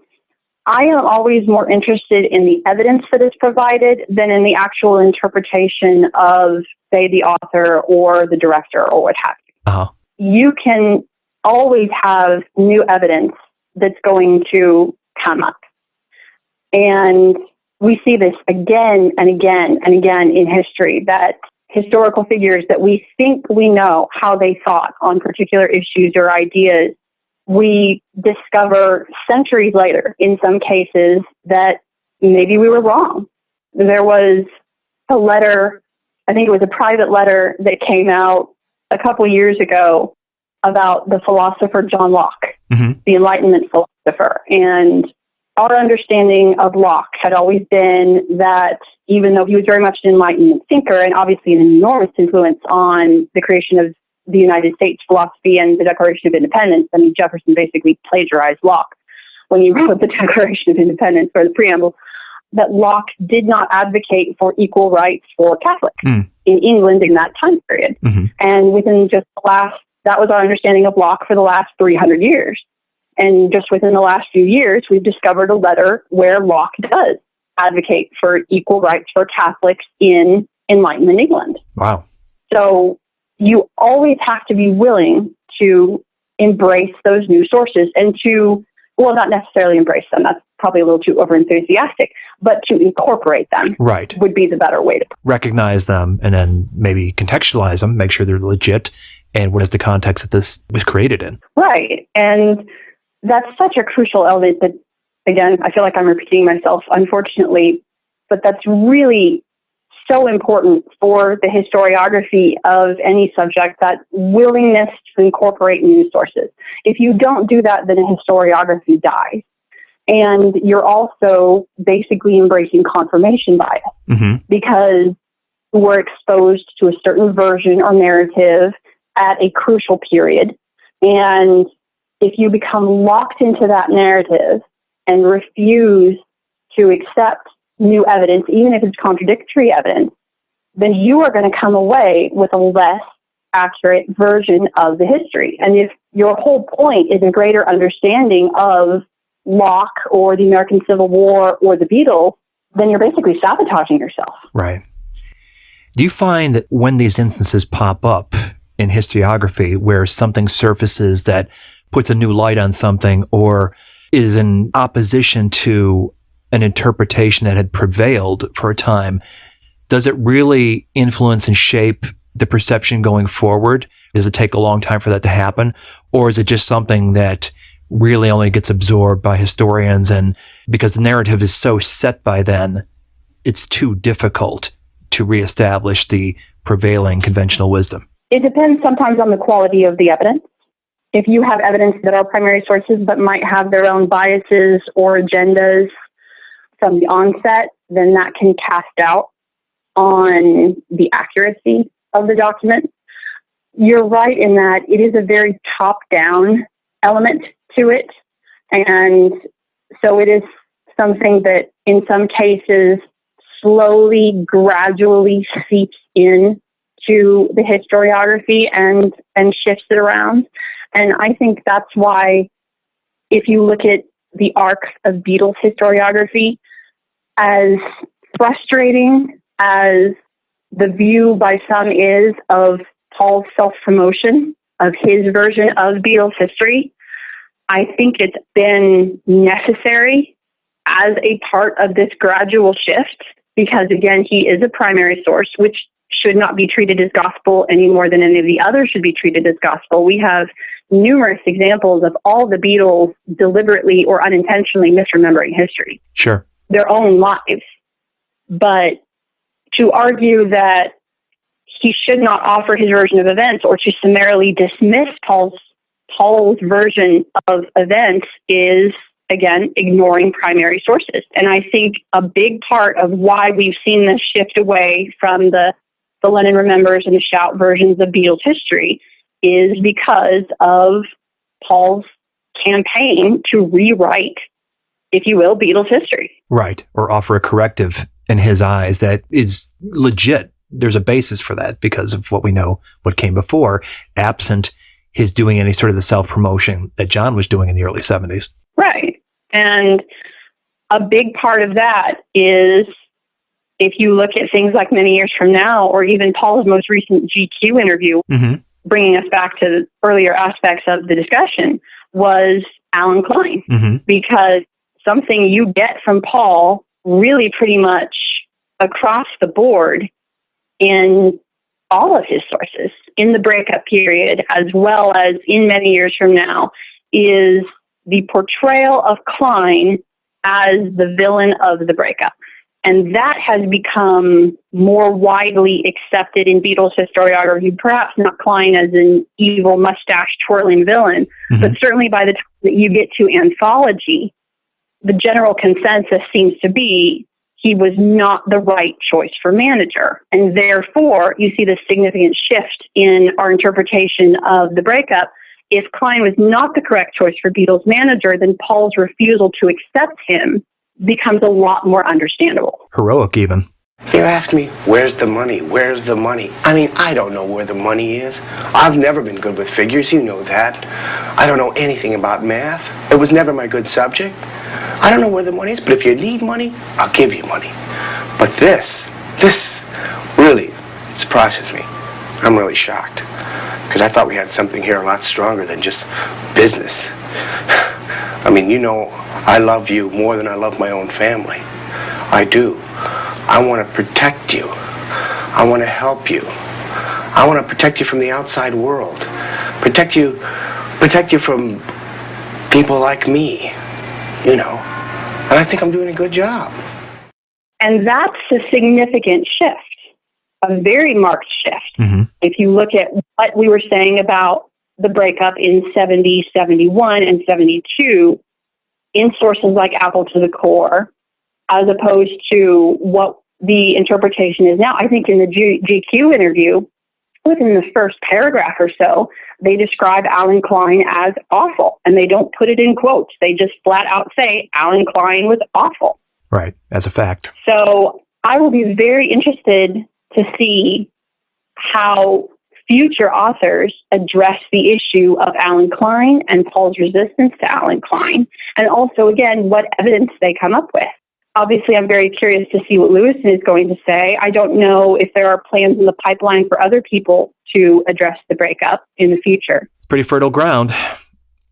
I am always more interested in the evidence that is provided than in the actual interpretation of, say, the author or the director or what have you. Uh-huh. You can always have new evidence that's going to come up. And we see this again and again and again in history, that historical figures that we think we know how they thought on particular issues or ideas, we discover centuries later, in some cases, that maybe we were wrong. There was a letter, I think it was a private letter that came out a couple years ago about the philosopher John Locke, mm-hmm. the Enlightenment philosopher. And our understanding of Locke had always been that even though he was very much an Enlightenment thinker and obviously an enormous influence on the creation of the United States philosophy and the Declaration of Independence, I mean, Jefferson basically plagiarized Locke when he wrote the Declaration of Independence, or the preamble, that Locke did not advocate for equal rights for Catholics in England in that time period. Mm-hmm. And within just that was our understanding of Locke for the last 300 years. And just within the last few years, we've discovered a letter where Locke does advocate for equal rights for Catholics in Enlightenment England. Wow. So you always have to be willing to embrace those new sources and to well, not necessarily embrace them. That's probably a little too overenthusiastic, but to incorporate them would be the better way to recognize them and then maybe contextualize them, make sure they're legit, and what is the context that this was created in. Right. And that's such a crucial element that, again, I feel like I'm repeating myself, unfortunately, but that's really so important for the historiography of any subject, that willingness to incorporate new sources. If you don't do that, then a historiography dies. And you're also basically embracing confirmation bias, because we're exposed to a certain version or narrative at a crucial period. And if you become locked into that narrative and refuse to accept new evidence, even if it's contradictory evidence, then you are going to come away with a less accurate version of the history. And if your whole point is a greater understanding of Locke or the American Civil War or the Beatles, then you're basically sabotaging yourself. Right. Do you find that when these instances pop up in historiography where something surfaces that puts a new light on something or is in opposition to an interpretation that had prevailed for a time, does it really influence and shape the perception going forward? Does it take a long time for that to happen? Or is it just something that really only gets absorbed by historians, and because the narrative is so set by then, it's too difficult to reestablish the prevailing conventional wisdom? It depends sometimes on the quality of the evidence. If you have evidence that are primary sources but might have their own biases or agendas from the onset, then that can cast doubt on the accuracy of the document. You're right in that it is a very top-down element to it. And so it is something that in some cases slowly, gradually seeps in to the historiography and shifts it around. And I think that's why, if you look at the arc of Beatles historiography, as frustrating as the view by some is of Paul's self-promotion of his version of Beatles history, I think it's been necessary as a part of this gradual shift, because again, he is a primary source, which should not be treated as gospel any more than any of the others should be treated as gospel. We have numerous examples of all the Beatles deliberately or unintentionally misremembering history. Sure. Their own lives. But to argue that he should not offer his version of events or to summarily dismiss Paul's version of events is, again, ignoring primary sources. And I think a big part of why we've seen this shift away from the Lennon Remembers and the Shout versions of Beatles history is because of Paul's campaign to rewrite, if you will, Beatles history. Right. Or offer a corrective in his eyes that is legit. There's a basis for that because of what we know, what came before, absent his doing any sort of the self-promotion that John was doing in the early 70s. Right. And a big part of that is, if you look at things like Many Years From Now, or even Paul's most recent GQ interview, bringing us back to earlier aspects of the discussion, was Allen Klein. Because something you get from Paul really pretty much across the board in all of his sources, in the breakup period, as well as in Many Years From Now, is the portrayal of Klein as the villain of the breakup. And that has become more widely accepted in Beatles historiography, perhaps not Klein as an evil mustache-twirling villain, but certainly by the time that you get to anthology, the general consensus seems to be he was not the right choice for manager. And therefore, you see this significant shift in our interpretation of the breakup. If Klein was not the correct choice for Beatles manager, then Paul's refusal to accept him becomes a lot more understandable. Heroic, even. You ask me, where's the money? Where's the money? I mean, I don't know where the money is. I've never been good with figures, you know that. I don't know anything about math. It was never my good subject. I don't know where the money is, but if you need money, I'll give you money. But this really surprises me. I'm really shocked, because I thought we had something here a lot stronger than just business. I mean, you know, I love you more than I love my own family. I do. I want to protect you. I want to help you. I want to protect you from the outside world. Protect you from people like me, you know. And I think I'm doing a good job. And that's a significant shift, a very marked shift. Mm-hmm. If you look at what we were saying about the breakup in 70, 71, and 72 in sources like Apple to the Core, as opposed to what the interpretation is now. I think in the GQ interview, within the first paragraph or so, they describe Allen Klein as awful, and they don't put it in quotes. They just flat out say Allen Klein was awful. Right, as a fact. So I will be very interested to see how future authors address the issue of Allen Klein and Paul's resistance to Allen Klein, and also, again, what evidence they come up with. Obviously, I'm very curious to see what Lewisohn is going to say. I don't know if there are plans in the pipeline for other people to address the breakup in the future. Pretty fertile ground.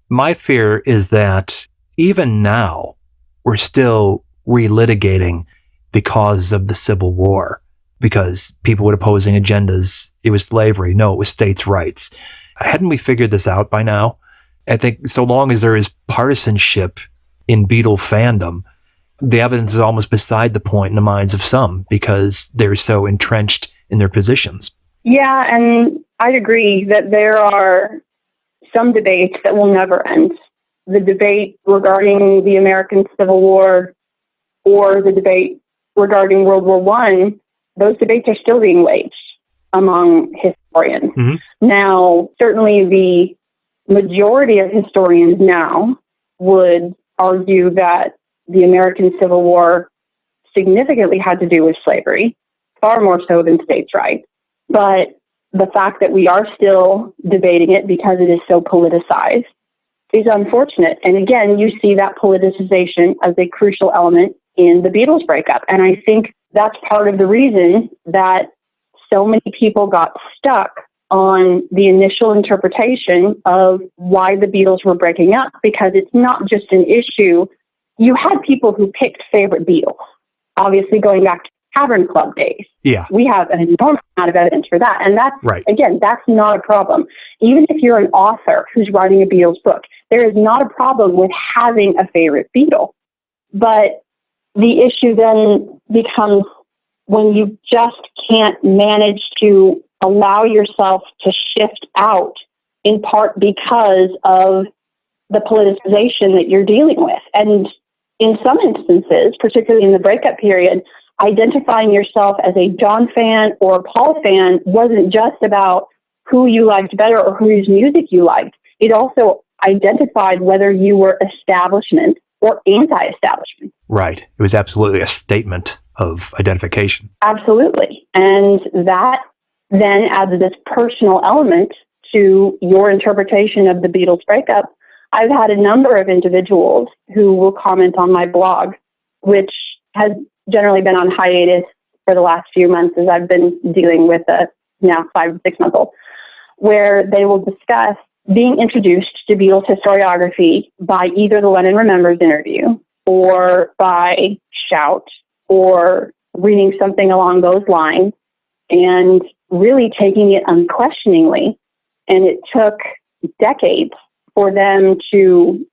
My fear is that even now, we're still relitigating the causes of the Civil War because people with opposing agendas, it was slavery. No, it was states' rights. Hadn't we figured this out by now? I think so long as there is partisanship in Beatle fandom, the evidence is almost beside the point in the minds of some because they're so entrenched in their positions. Yeah, and I'd agree that there are some debates that will never end. The debate regarding the American Civil War or the debate regarding World War I, those debates are still being waged among historians. Mm-hmm. Now, certainly the majority of historians now would argue that the American Civil War significantly had to do with slavery, far more so than states' rights. But the fact that we are still debating it because it is so politicized is unfortunate. And again, you see that politicization as a crucial element in the Beatles breakup. And I think that's part of the reason that so many people got stuck on the initial interpretation of why the Beatles were breaking up, because it's not just an issue. You had people who picked favorite Beatles, obviously going back to Tavern Club days. Yeah. We have an enormous amount of evidence for that. And that's, right. Again, that's not a problem. Even if you're an author who's writing a Beatles book, there is not a problem with having a favorite Beatle. But the issue then becomes when you just can't manage to allow yourself to shift out, in part because of the politicization that you're dealing with. And in some instances, particularly in the breakup period, identifying yourself as a John fan or a Paul fan wasn't just about who you liked better or whose music you liked. It also identified whether you were establishment or anti-establishment. Right. It was absolutely a statement of identification. Absolutely. And that then adds this personal element to your interpretation of the Beatles breakup. I've had a number of individuals who will comment on my blog, which has generally been on hiatus for the last few months as I've been dealing with a now 5 to 6 month old, where they will discuss being introduced to Beatles historiography by either the Lennon Remembers interview or by Shout or reading something along those lines and really taking it unquestioningly. And it took decades for them to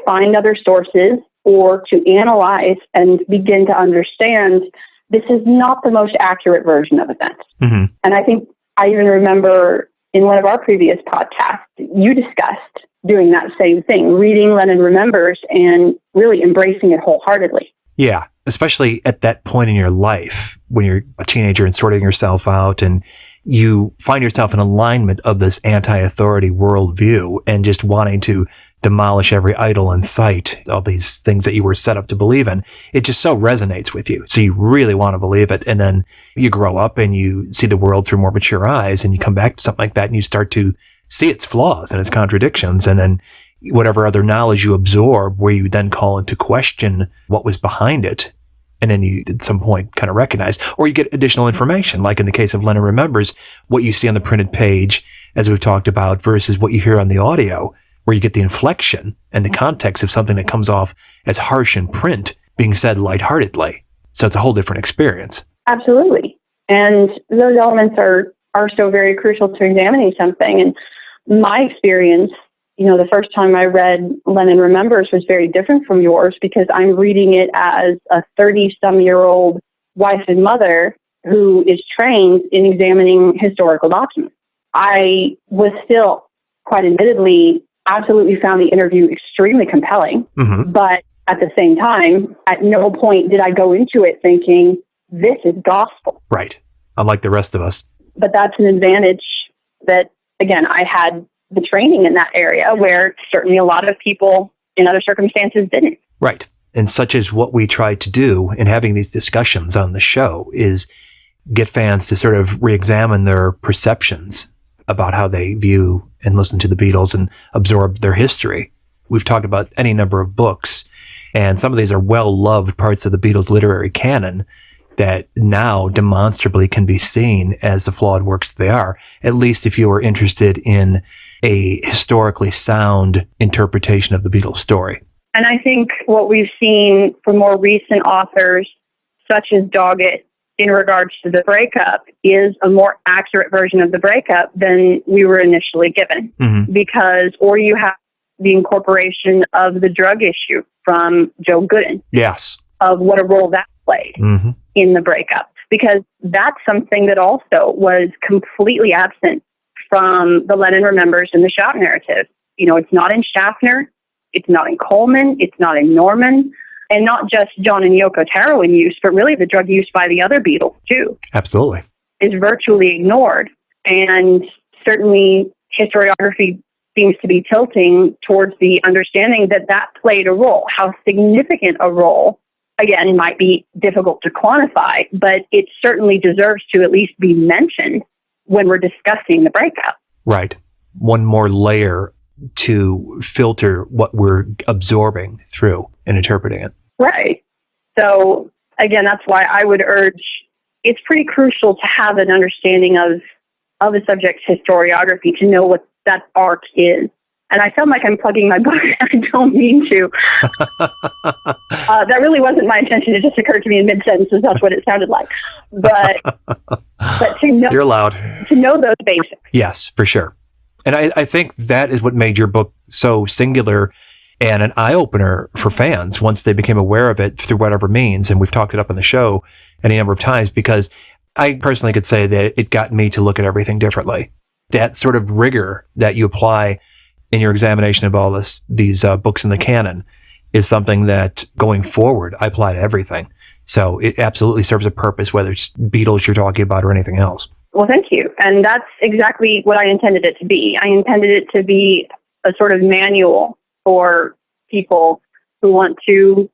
find other sources or to analyze and begin to understand this is not the most accurate version of events. Mm-hmm. And I think I even remember in one of our previous podcasts, you discussed doing that same thing, reading Lennon Remembers and really embracing it wholeheartedly. Yeah, especially at that point in your life when you're a teenager and sorting yourself out and you find yourself in alignment of this anti-authority worldview and just wanting to demolish every idol in sight, all these things that you were set up to believe in. It just so resonates with you. So you really want to believe it. And then you grow up and you see the world through more mature eyes and you come back to something like that and you start to see its flaws and its contradictions. And then whatever other knowledge you absorb, where you then call into question what was behind it. And then you at some point kind of recognize, or you get additional information, like in the case of Lennon Remembers, what you see on the printed page, as we've talked about, versus what you hear on the audio. where you get the inflection and the context of something that comes off as harsh in print being said lightheartedly. So it's a whole different experience. Absolutely. And those elements are so very crucial to examining something. And my experience, the first time I read Lennon Remembers was very different from yours, because I'm reading it as a 30-some-year-old wife and mother who is trained in examining historical documents. I was still, quite admittedly, absolutely found the interview extremely compelling. Mm-hmm. But at the same time, at no point did I go into it thinking, this is gospel. Right. Unlike the rest of us. But that's an advantage that, again, I had the training in that area where certainly a lot of people in other circumstances didn't. Right. And such is what we try to do in having these discussions on the show, is get fans to sort of re-examine their perceptions about how they view and listen to the Beatles and absorb their history. We've talked about any number of books, and some of these are well-loved parts of the Beatles literary canon that now demonstrably can be seen as the flawed works they are, at least if you are interested in a historically sound interpretation of the Beatles story. And I think what we've seen from more recent authors, such as Doggett, in regards to the breakup, is a more accurate version of the breakup than we were initially given. Mm-hmm. Or you have the incorporation of the drug issue from Joe Gooden. Yes. Of what a role that played mm-hmm. in the breakup. Because that's something that also was completely absent from the Lennon Remembers and the Shout narrative. It's not in Schaffner, it's not in Coleman, it's not in Norman, and not just John and Yoko heroin use, but really the drug use by the other Beatles too. Absolutely. Is virtually ignored. And certainly historiography seems to be tilting towards the understanding that that played a role. How significant a role, again, might be difficult to quantify, but it certainly deserves to at least be mentioned when we're discussing the breakup. Right. One more layer to filter what we're absorbing through and interpreting it. Right. So, again, that's why I would urge, it's pretty crucial to have an understanding of a subject's historiography, to know what that arc is. And I sound like I'm plugging my book. I don't mean to. That really wasn't my intention. It just occurred to me in mid-sentence. That's what it sounded like. But to know, you're allowed to know those basics. Yes, for sure. And I think that is what made your book so singular and an eye-opener for fans once they became aware of it through whatever means. And we've talked it up on the show any number of times, because I personally could say that it got me to look at everything differently. That sort of rigor that you apply in your examination of all these books in the canon is something that going forward I apply to everything. So it absolutely serves a purpose, whether it's Beatles you're talking about or anything else. Well, thank you. And that's exactly what I intended it to be. I intended it to be a sort of manual for people who want to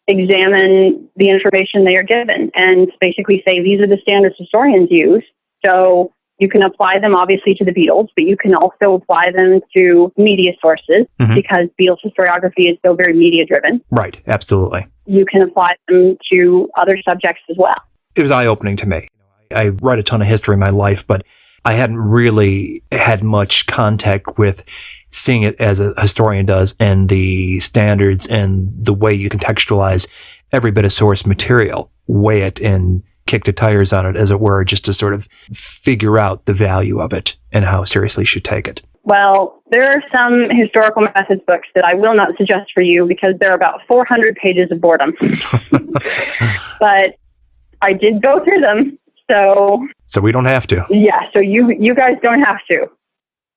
examine the information they are given and basically say, these are the standards historians use. So you can apply them obviously to the Beatles, but you can also apply them to media sources mm-hmm. because Beatles historiography is so very media driven. Right. Absolutely. You can apply them to other subjects as well. It was eye-opening to me. I read a ton of history in my life, but I hadn't really had much contact with seeing it as a historian does, and the standards and the way you contextualize every bit of source material, weigh it and kick the tires on it, as it were, just to sort of figure out the value of it and how seriously you should take it. Well, there are some historical methods books that I will not suggest for you because they're about 400 pages of boredom. But I did go through them. So we don't have to. Yeah, so you guys don't have to.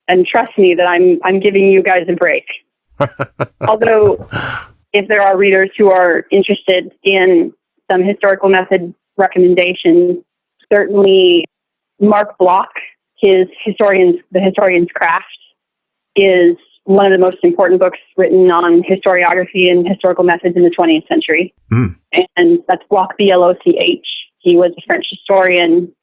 And trust me that I'm giving you guys a break. Although, if there are readers who are interested in some historical method recommendations, certainly Mark Bloch, The Historian's Craft, is one of the most important books written on historiography and historical methods in the 20th century. Mm. And that's Bloch, B-L-O-C-H. He was a French historian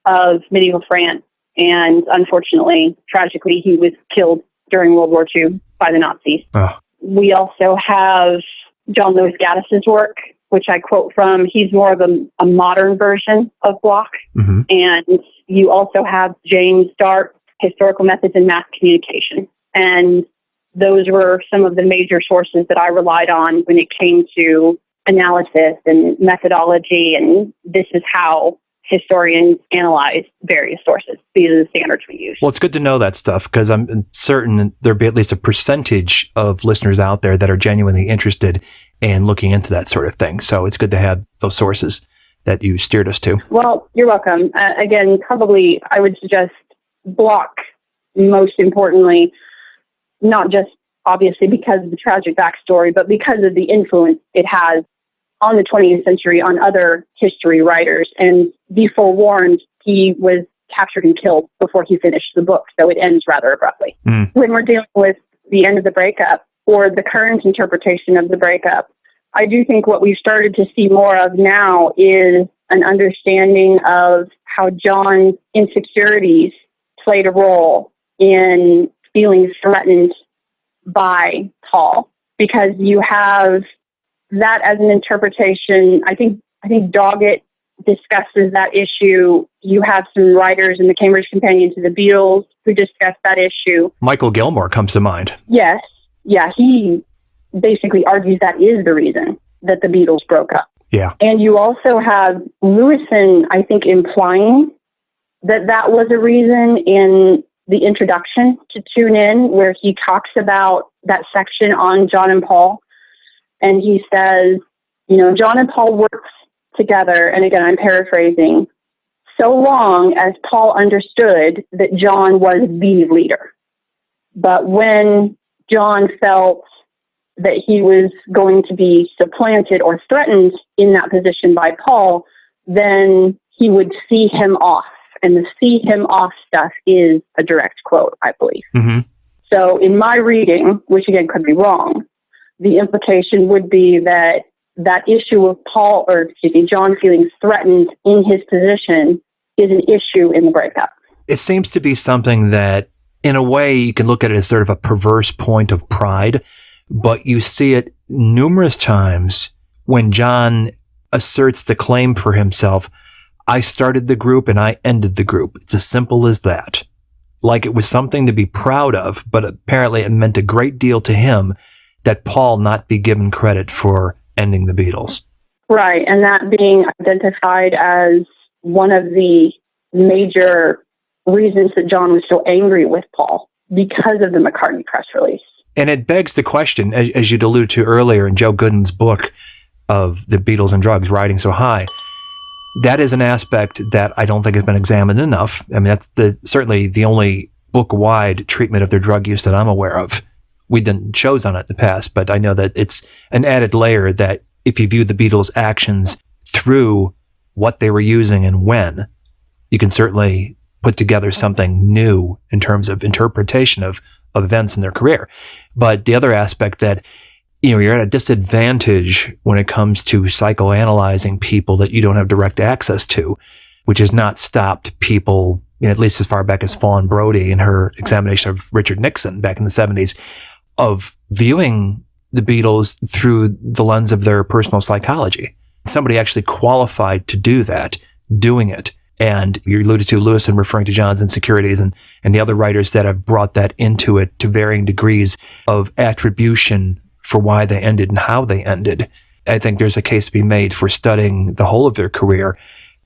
of medieval France, and unfortunately, tragically, he was killed during World War II by the Nazis. Oh. We also have John Lewis Gaddis's work, which I quote from. He's more of a modern version of Bloch. Mm-hmm. And you also have James Dart's Historical Methods in Mass Communication. And those were some of the major sources that I relied on when it came to analysis and methodology, and this is how historians analyze various sources. These are the standards we use. Well, it's good to know that stuff, because I'm certain there'll be at least a percentage of listeners out there that are genuinely interested in looking into that sort of thing. So it's good to have those sources that you steered us to. Well, you're welcome. Again, probably I would suggest Block, most importantly, not just obviously because of the tragic backstory, but because of the influence it has on the 20th century on other history writers. And be forewarned, he was captured and killed before he finished the book, so it ends rather abruptly. When we're dealing with the end of the breakup or the current interpretation of the breakup, I do think what we've started to see more of now is an understanding of how John's insecurities played a role in feeling threatened by Paul, because you have that as an interpretation. I think Doggett discusses that issue. You have some writers in the Cambridge Companion to the Beatles who discuss that issue. Michael Gilmore comes to mind. Yes. Yeah, he basically argues that is the reason that the Beatles broke up. Yeah. And you also have Lewisohn, I think, implying that that was a reason in the introduction to Tune In, where he talks about that section on John and Paul. And he says, John and Paul worked together, and again, I'm paraphrasing, so long as Paul understood that John was the leader. But when John felt that he was going to be supplanted or threatened in that position by Paul, then he would see him off. And the see him off stuff is a direct quote, I believe. Mm-hmm. So in my reading, which again could be wrong, the implication would be that that issue of John feeling threatened in his position is an issue in the breakup. It seems to be something that, in a way, you can look at it as sort of a perverse point of pride, but you see it numerous times when John asserts the claim for himself, I started the group and I ended the group. It's as simple as that. Like it was something to be proud of, but apparently it meant a great deal to him that Paul not be given credit for ending the Beatles. Right, and that being identified as one of the major reasons that John was so angry with Paul, because of the McCartney press release. And it begs the question, as you'd alluded to earlier in Joe Gooden's book of the Beatles and Drugs, Riding So High, that is an aspect that I don't think has been examined enough. I mean, that's certainly the only book-wide treatment of their drug use that I'm aware of. We've done shows on it in the past, but I know that it's an added layer that if you view the Beatles' actions through what they were using and when, you can certainly put together something new in terms of interpretation of events in their career. But the other aspect that, you're at a disadvantage when it comes to psychoanalyzing people that you don't have direct access to, which has not stopped people, at least as far back as Fawn Brodie in her examination of Richard Nixon back in the 70s, of viewing the Beatles through the lens of their personal psychology. Somebody actually qualified to do that, doing it. And you alluded to Lewisohn referring to John's insecurities and the other writers that have brought that into it to varying degrees of attribution for why they ended and how they ended. I think there's a case to be made for studying the whole of their career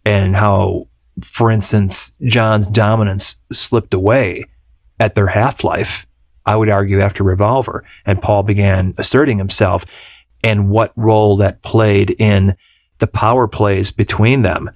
and how, for instance, John's dominance slipped away at their half-life, I would argue after Revolver, and Paul began asserting himself, and what role that played in the power plays between them.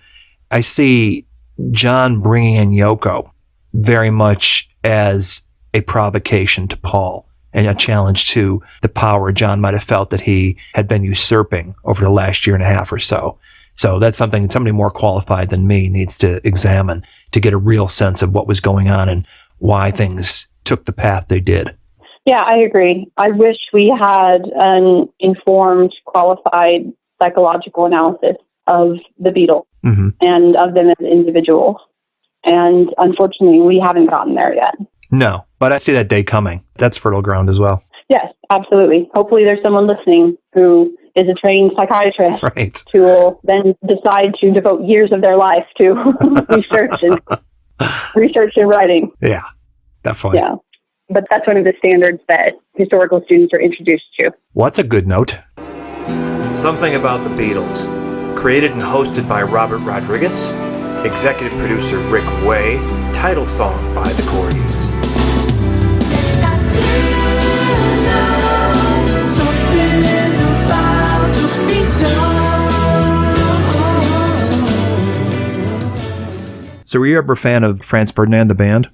I see John bringing in Yoko very much as a provocation to Paul and a challenge to the power John might have felt that he had been usurping over the last year and a half or so. So that's something somebody more qualified than me needs to examine to get a real sense of what was going on and why things took the path they did. Yeah, I agree. I wish we had an informed, qualified psychological analysis of the Beatles and of them as individuals. And unfortunately, we haven't gotten there yet. No, but I see that day coming. That's fertile ground as well. Yes, absolutely. Hopefully there's someone listening who is a trained psychiatrist who will then decide to devote years of their life to research and writing. Yeah, definitely. Yeah. But that's one of the standards that historical students are introduced to. Well, that's a good note. Something About the Beatles. Created and hosted by Robert Rodriguez. Executive producer Rick Way. Title song by the Corgis. So were you ever a fan of Franz Ferdinand, the band?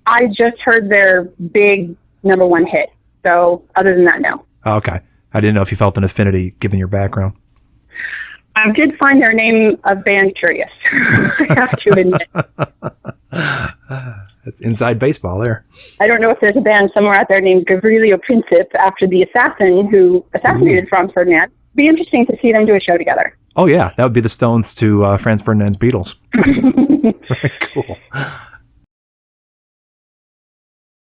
I just heard their big number one hit. So other than that, no. Oh, okay. I didn't know if you felt an affinity given your background. I did find their name of band curious, I have to admit. That's inside baseball there. I don't know if there's a band somewhere out there named Gavrilo Princip after the assassin who assassinated Franz Ferdinand. Be interesting to see them do a show together. Oh, yeah. That would be the Stones to Franz Ferdinand's Beatles. Very cool.